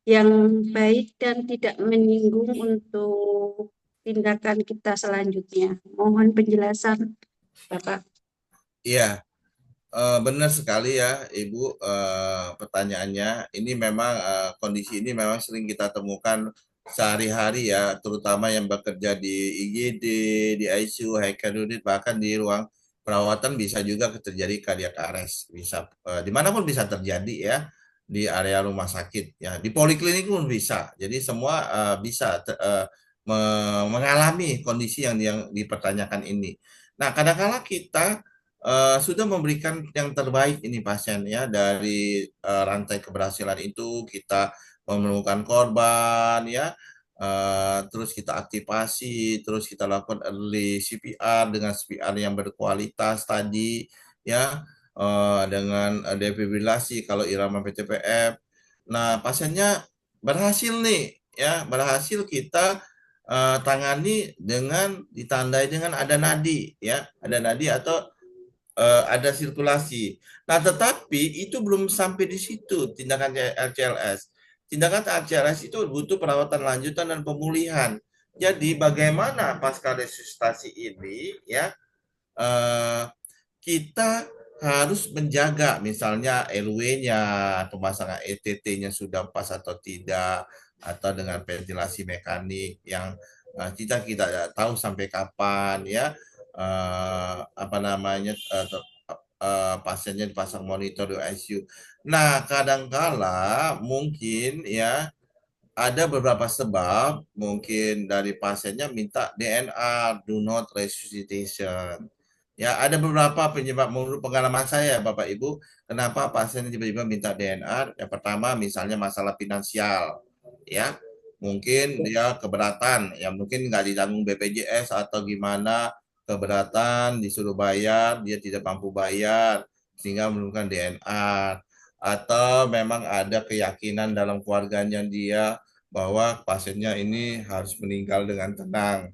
yang baik dan tidak menyinggung untuk tindakan kita selanjutnya. Mohon penjelasan, Bapak. Iya, benar sekali ya Ibu, pertanyaannya. Ini memang kondisi ini memang sering kita temukan sehari-hari ya, terutama yang bekerja di IGD, di ICU, high care unit, bahkan di ruang perawatan bisa juga terjadi cardiac arrest. Bisa dimanapun bisa terjadi ya, di area rumah sakit ya, di poliklinik pun bisa. Jadi semua bisa mengalami kondisi yang dipertanyakan ini. Nah, kadang-kala kita sudah memberikan yang terbaik ini pasien ya dari rantai keberhasilan itu kita menemukan korban ya. Terus kita aktifasi, terus kita lakukan early CPR dengan CPR yang berkualitas tadi ya, dengan defibrilasi kalau irama PTPF. Nah, pasiennya berhasil nih ya, berhasil kita tangani dengan ditandai dengan ada nadi ya, ada nadi atau ada sirkulasi. Nah, tetapi itu belum sampai di situ tindakan RCLS. Tindakan RCLS itu butuh perawatan lanjutan dan pemulihan. Jadi bagaimana pasca resusitasi ini ya, kita harus menjaga misalnya RW-nya, pemasangan ETT-nya sudah pas atau tidak, atau dengan ventilasi mekanik yang kita tidak tahu sampai kapan ya, apa namanya, pasiennya dipasang monitor di ICU. Nah, kadangkala mungkin ya ada beberapa sebab mungkin dari pasiennya minta DNR, do not resuscitation. Ya, ada beberapa penyebab menurut pengalaman saya, Bapak Ibu, kenapa pasien tiba-tiba minta DNR. Yang pertama, misalnya masalah finansial, ya, mungkin dia keberatan, ya mungkin nggak ditanggung BPJS atau gimana, keberatan, disuruh bayar, dia tidak mampu bayar, sehingga memerlukan DNR. Atau memang ada keyakinan dalam keluarganya dia bahwa pasiennya ini harus meninggal dengan tenang.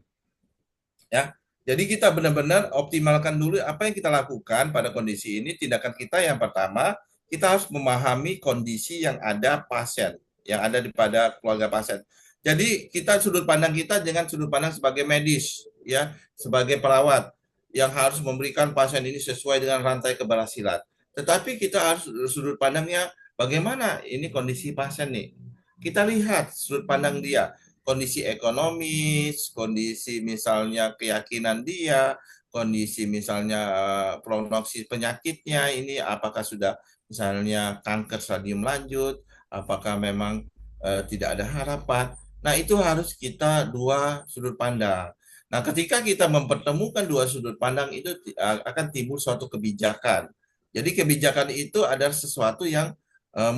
Ya, jadi kita benar-benar optimalkan dulu apa yang kita lakukan pada kondisi ini. Tindakan kita yang pertama, kita harus memahami kondisi yang ada pasien, yang ada pada keluarga pasien. Jadi kita sudut pandang kita dengan sudut pandang sebagai medis, ya, sebagai perawat yang harus memberikan pasien ini sesuai dengan rantai keberhasilan. Tetapi kita harus sudut pandangnya bagaimana ini kondisi pasien nih. Kita lihat sudut pandang dia, kondisi ekonomis, kondisi misalnya keyakinan dia, kondisi misalnya prognosis penyakitnya ini apakah sudah misalnya kanker stadium lanjut, apakah memang tidak ada harapan. Nah, itu harus kita dua sudut pandang. Nah, ketika kita mempertemukan dua sudut pandang itu akan timbul suatu kebijakan. Jadi kebijakan itu adalah sesuatu yang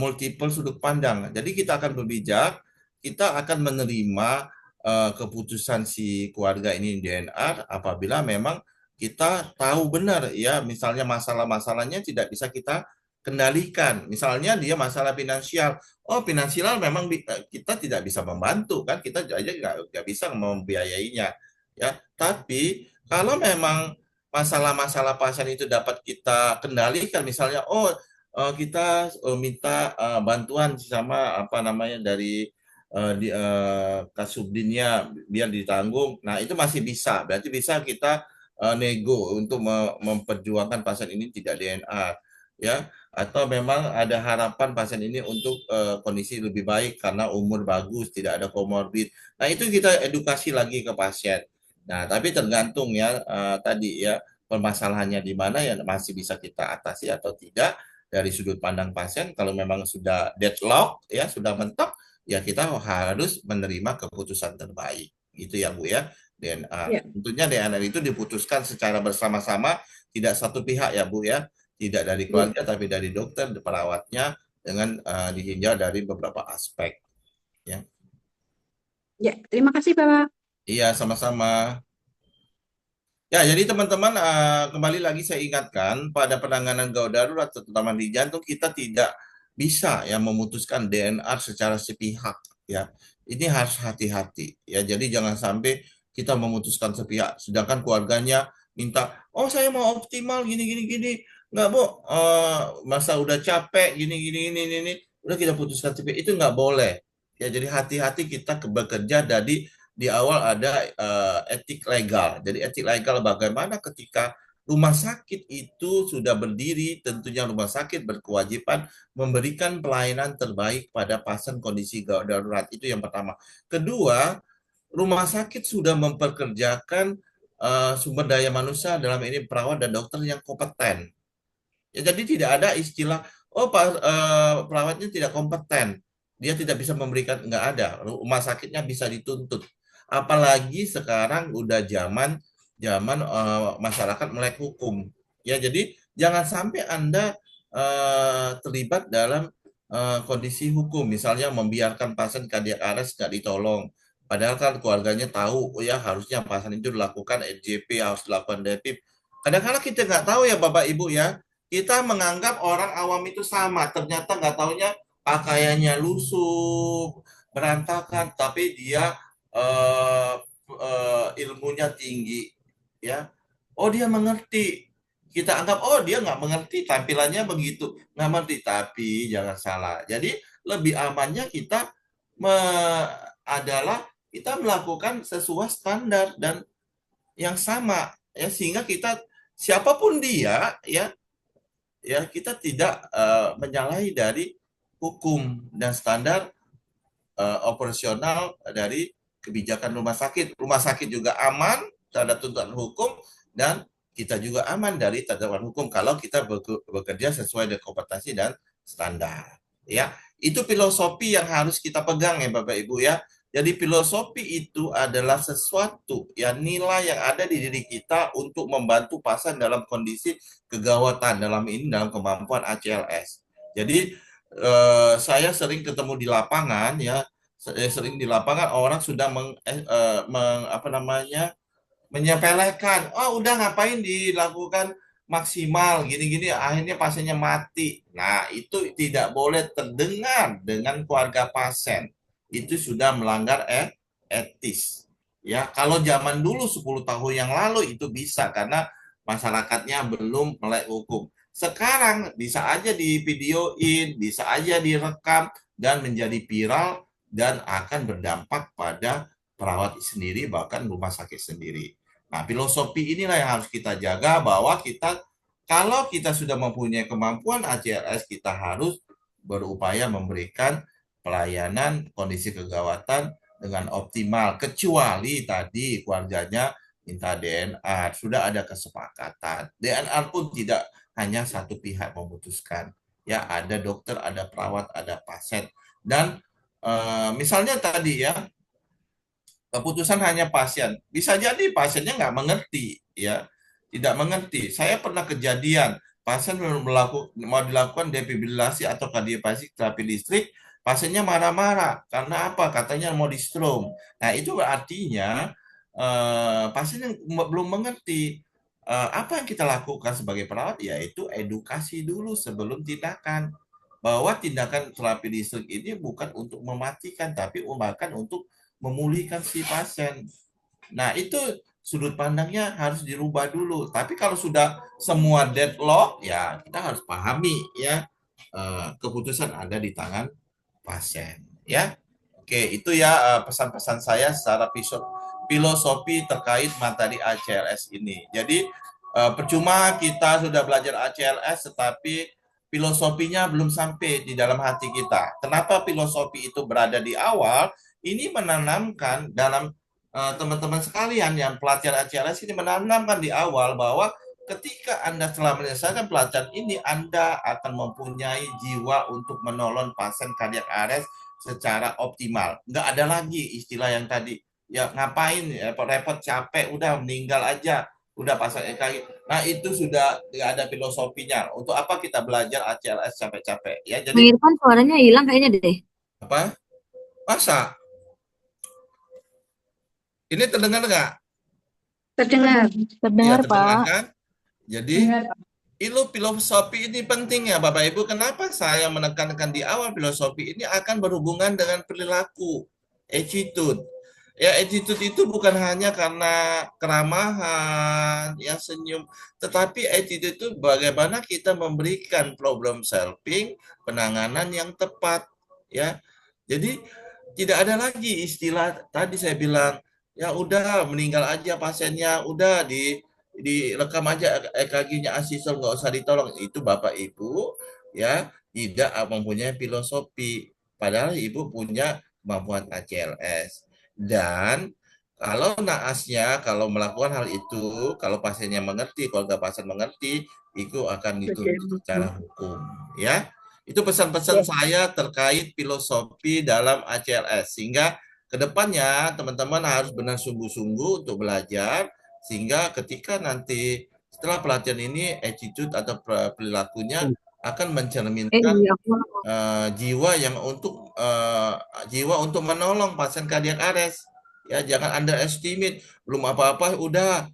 multiple sudut pandang. Jadi kita akan berbijak, kita akan menerima keputusan si keluarga ini DNR apabila memang kita tahu benar ya, misalnya masalah-masalahnya tidak bisa kita kendalikan. Misalnya dia masalah finansial. Oh, finansial memang kita tidak bisa membantu kan, kita aja nggak bisa membiayainya ya. Tapi kalau memang masalah-masalah pasien itu dapat kita kendalikan, misalnya kita minta bantuan sama apa namanya dari di kasubdinnya biar ditanggung. Nah, itu masih bisa. Berarti bisa kita nego untuk memperjuangkan pasien ini tidak DNR ya, atau memang ada harapan pasien ini untuk kondisi lebih baik karena umur bagus, tidak ada komorbid. Nah, itu kita edukasi lagi ke pasien. Nah, tapi tergantung ya tadi ya permasalahannya di mana ya masih bisa kita atasi atau tidak dari sudut pandang pasien. Kalau memang sudah deadlock ya, sudah mentok, ya kita harus menerima keputusan terbaik. Gitu ya, Bu ya. DNR. Ya. Tentunya DNR itu diputuskan secara bersama-sama, tidak satu pihak ya, Bu ya. Tidak dari keluarga tapi dari dokter, perawatnya dengan dihinjau dari beberapa aspek. Ya. Ya, terima kasih Bapak. Iya, sama-sama. Ya, jadi teman-teman kembali lagi saya ingatkan pada penanganan gawat darurat terutama di jantung kita tidak bisa ya memutuskan DNR secara sepihak ya. Ini harus hati-hati ya. Jadi jangan sampai kita memutuskan sepihak sedangkan keluarganya minta, "Oh, saya mau optimal gini gini gini." Enggak, Bu. Masa udah capek gini gini ini udah kita putuskan sepihak itu nggak boleh. Ya, jadi hati-hati kita bekerja dari di awal ada etik legal. Jadi etik legal bagaimana ketika rumah sakit itu sudah berdiri, tentunya rumah sakit berkewajiban memberikan pelayanan terbaik pada pasien kondisi gawat darurat. Itu yang pertama. Kedua, rumah sakit sudah memperkerjakan sumber daya manusia dalam ini perawat dan dokter yang kompeten. Ya, jadi tidak ada istilah, perawatnya tidak kompeten. Dia tidak bisa memberikan, nggak ada. Rumah sakitnya bisa dituntut. Apalagi sekarang udah zaman masyarakat melek hukum Ya, jadi jangan sampai Anda terlibat dalam kondisi hukum, misalnya membiarkan pasien cardiac arrest nggak ditolong. Padahal kan keluarganya tahu, oh ya harusnya pasien itu dilakukan EJP, harus dilakukan DEPIP. Kadang-kadang kita nggak tahu ya Bapak Ibu ya, kita menganggap orang awam itu sama, ternyata nggak taunya pakaiannya lusuh, berantakan, tapi dia eh, ilmunya tinggi, ya. Oh dia mengerti. Kita anggap oh dia nggak mengerti, tampilannya begitu, nggak mengerti. Tapi jangan salah. Jadi lebih amannya kita adalah kita melakukan sesuai standar dan yang sama, ya, sehingga kita siapapun dia, ya kita tidak menyalahi dari hukum dan standar operasional dari kebijakan rumah sakit. Rumah sakit juga aman terhadap tuntutan hukum dan kita juga aman dari tuntutan hukum kalau kita bekerja sesuai dengan kompetensi dan standar. Ya, itu filosofi yang harus kita pegang ya Bapak Ibu ya. Jadi filosofi itu adalah sesuatu ya, nilai yang ada di diri kita untuk membantu pasien dalam kondisi kegawatan, dalam kemampuan ACLS. Jadi saya sering ketemu di lapangan ya, sering di lapangan orang sudah apa namanya, menyepelekan. Oh, udah ngapain dilakukan maksimal gini-gini, akhirnya pasiennya mati. Nah, itu tidak boleh terdengar dengan keluarga pasien. Itu sudah melanggar etis. Ya, kalau zaman dulu 10 tahun yang lalu itu bisa karena masyarakatnya belum melek hukum. Sekarang bisa aja divideoin, bisa aja direkam dan menjadi viral dan akan berdampak pada perawat sendiri bahkan rumah sakit sendiri. Nah, filosofi inilah yang harus kita jaga bahwa kalau kita sudah mempunyai kemampuan ACLS, kita harus berupaya memberikan pelayanan kondisi kegawatan dengan optimal, kecuali tadi keluarganya minta DNR, sudah ada kesepakatan. DNR pun tidak hanya satu pihak memutuskan. Ya, ada dokter, ada perawat, ada pasien. Dan misalnya tadi ya, keputusan hanya pasien. Bisa jadi pasiennya nggak mengerti, ya, tidak mengerti. Saya pernah kejadian pasien mau dilakukan defibrilasi atau kardiopasi terapi listrik, pasiennya marah-marah karena apa? Katanya mau di stroke. Nah itu artinya pasien yang belum mengerti. Apa yang kita lakukan sebagai perawat yaitu edukasi dulu sebelum tindakan, bahwa tindakan terapi listrik ini bukan untuk mematikan tapi bahkan untuk memulihkan si pasien. Nah, itu sudut pandangnya harus dirubah dulu. Tapi kalau sudah semua deadlock, ya kita harus pahami ya, keputusan ada di tangan pasien. Ya, oke, itu ya pesan-pesan saya secara filosofi terkait materi ACLS ini. Jadi percuma kita sudah belajar ACLS, tetapi filosofinya belum sampai di dalam hati kita. Kenapa filosofi itu berada di awal? Ini menanamkan dalam teman-teman sekalian yang pelatihan ACLS ini, menanamkan di awal bahwa ketika Anda telah menyelesaikan pelatihan ini, Anda akan mempunyai jiwa untuk menolong pasien cardiac arrest secara optimal. Nggak ada lagi istilah yang tadi, ya ngapain, repot-repot, capek, udah meninggal aja, udah pasang EKG. Nah itu sudah nggak ada filosofinya. Untuk apa kita belajar ACLS capek-capek? Ya Bang jadi Irfan suaranya hilang kayaknya deh. apa? Masa? Ini terdengar nggak? Terdengar. Ya Terdengar, terdengar Pak. kan? Jadi filosofi ini penting ya Bapak Ibu. Kenapa saya menekankan di awal filosofi ini akan berhubungan dengan perilaku, attitude. Ya, attitude itu bukan hanya karena keramahan, ya senyum, tetapi attitude itu bagaimana kita memberikan problem solving, penanganan yang tepat, ya. Jadi tidak ada lagi istilah tadi saya bilang, ya udah meninggal aja pasiennya, udah direkam aja EKG-nya asisol, nggak usah ditolong. Itu Bapak Ibu ya tidak mempunyai filosofi, padahal Ibu punya kemampuan ACLS. Dan kalau naasnya, kalau melakukan hal itu, kalau pasiennya mengerti, keluarga pasien mengerti, itu akan dituntut secara hukum ya. Itu pesan-pesan saya terkait filosofi dalam ACLS, sehingga kedepannya teman-teman harus benar sungguh-sungguh untuk belajar, sehingga ketika nanti setelah pelatihan ini attitude atau perilakunya akan mencerminkan Iya, jiwa untuk menolong pasien kardiak arrest. Ya, jangan underestimate. Belum apa-apa udah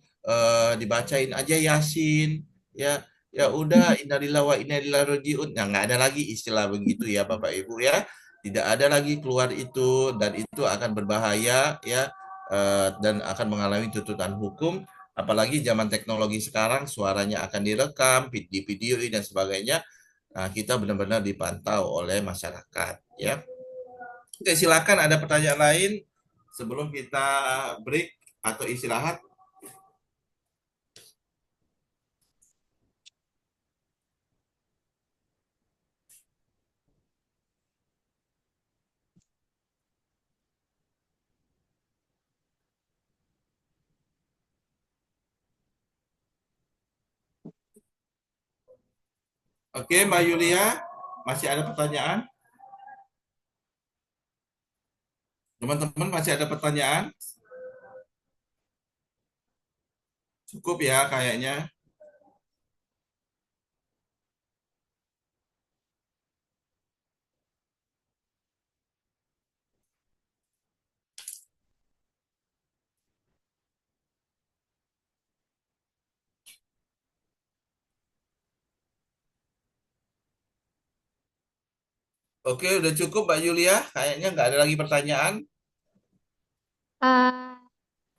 dibacain aja Yasin. Ya, ya udah innalillahi wa inna ilaihi rajiun. Nah, nggak ada lagi istilah begitu ya Bapak Ibu ya. Tidak ada lagi keluar itu dan itu akan berbahaya ya dan akan mengalami tuntutan hukum. Apalagi zaman teknologi sekarang suaranya akan direkam, di video dan sebagainya. Nah, kita benar-benar dipantau oleh masyarakat ya. Oke, silakan ada pertanyaan lain sebelum kita break atau istirahat. Oke, Mbak Yulia, masih ada pertanyaan? Teman-teman masih ada pertanyaan? Cukup ya kayaknya. Oke, udah cukup Mbak Yulia. Kayaknya nggak ada lagi pertanyaan.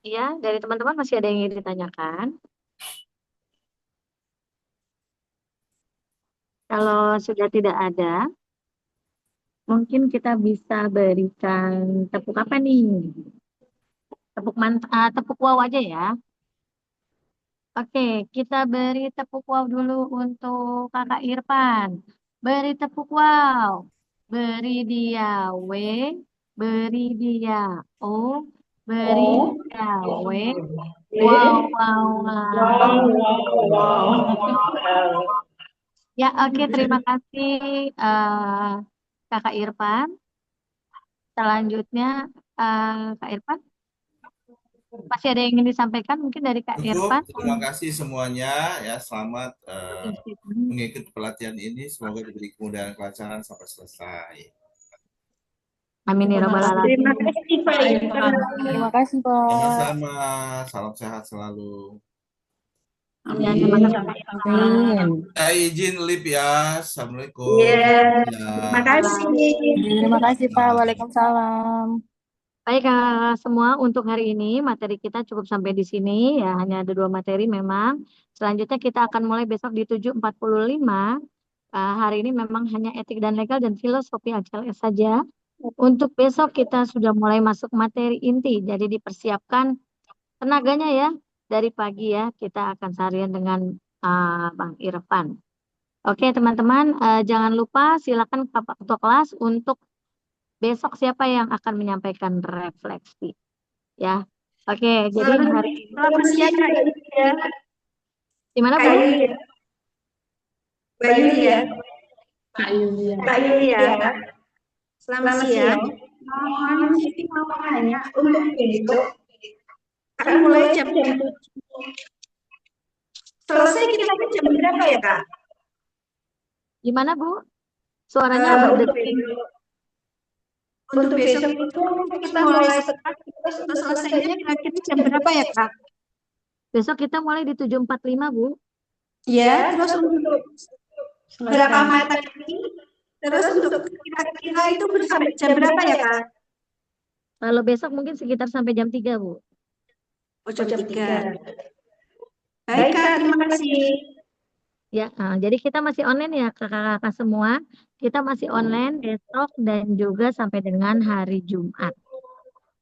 ya, dari teman-teman masih ada yang ingin ditanyakan. Kalau sudah tidak ada, mungkin kita bisa berikan tepuk apa nih? Tepuk wow aja ya. Oke, kita beri tepuk wow dulu untuk Kakak Irfan. Beri tepuk wow. Beri dia W, beri dia O, beri dia W. Wow, wow, wow. Ya, oke, terima kasih Kakak Irfan. Selanjutnya, Kak Irfan, masih ada yang ingin disampaikan mungkin dari Kak Cukup, Irfan? terima kasih semuanya ya. Selamat mengikuti pelatihan ini. Semoga diberi kemudahan kelancaran sampai selesai. Amin ya rabbal alamin. Terima kasih Pak Irfan. Terima kasih, Pak. Sama-sama, salam sehat selalu. Ya, terima kasih, Pak. Amin. Saya izin lip ya. Assalamualaikum. Iya, Ya. terima kasih. Terima kasih, Pak. Waalaikumsalam. Baik, semua untuk hari ini materi kita cukup sampai di sini ya, hanya ada 2 materi memang. Selanjutnya kita akan mulai besok di 7.45. Hari ini memang hanya etik dan legal dan filosofi HLS saja. Untuk besok kita sudah mulai masuk materi inti, jadi dipersiapkan tenaganya ya. Dari pagi ya, kita akan seharian dengan Bang Irfan. Oke teman-teman, jangan lupa silakan Bapak Ketua kelas untuk besok siapa yang akan menyampaikan refleksi. Ya, oke. Jadi hari ini Selamat siang Kak Yulia. gimana Kak Bu? Yulia. Kak Yulia. Kak Yulia. Selamat siang. Siti mau nanya untuk besok akan mulai jam 7. Selesai kita jam berapa ya Kak? Gimana Bu? Suaranya Untuk besok itu kita mulai start terus untuk selesainya kira-kira jam berapa ya Kak? besok kita mulai di 7.45 Bu. Ya, terus untuk berapa materi? Terus untuk kira-kira itu sampai jam berapa ya Kak? Kalau besok mungkin sekitar sampai jam 3 Bu. Oh, jam 3. Baik Kak, terima kasih. Ya, jadi kita masih online ya kakak-kakak semua. Kita masih online besok dan juga sampai dengan hari Jumat.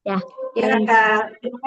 Ya. Ya Kak.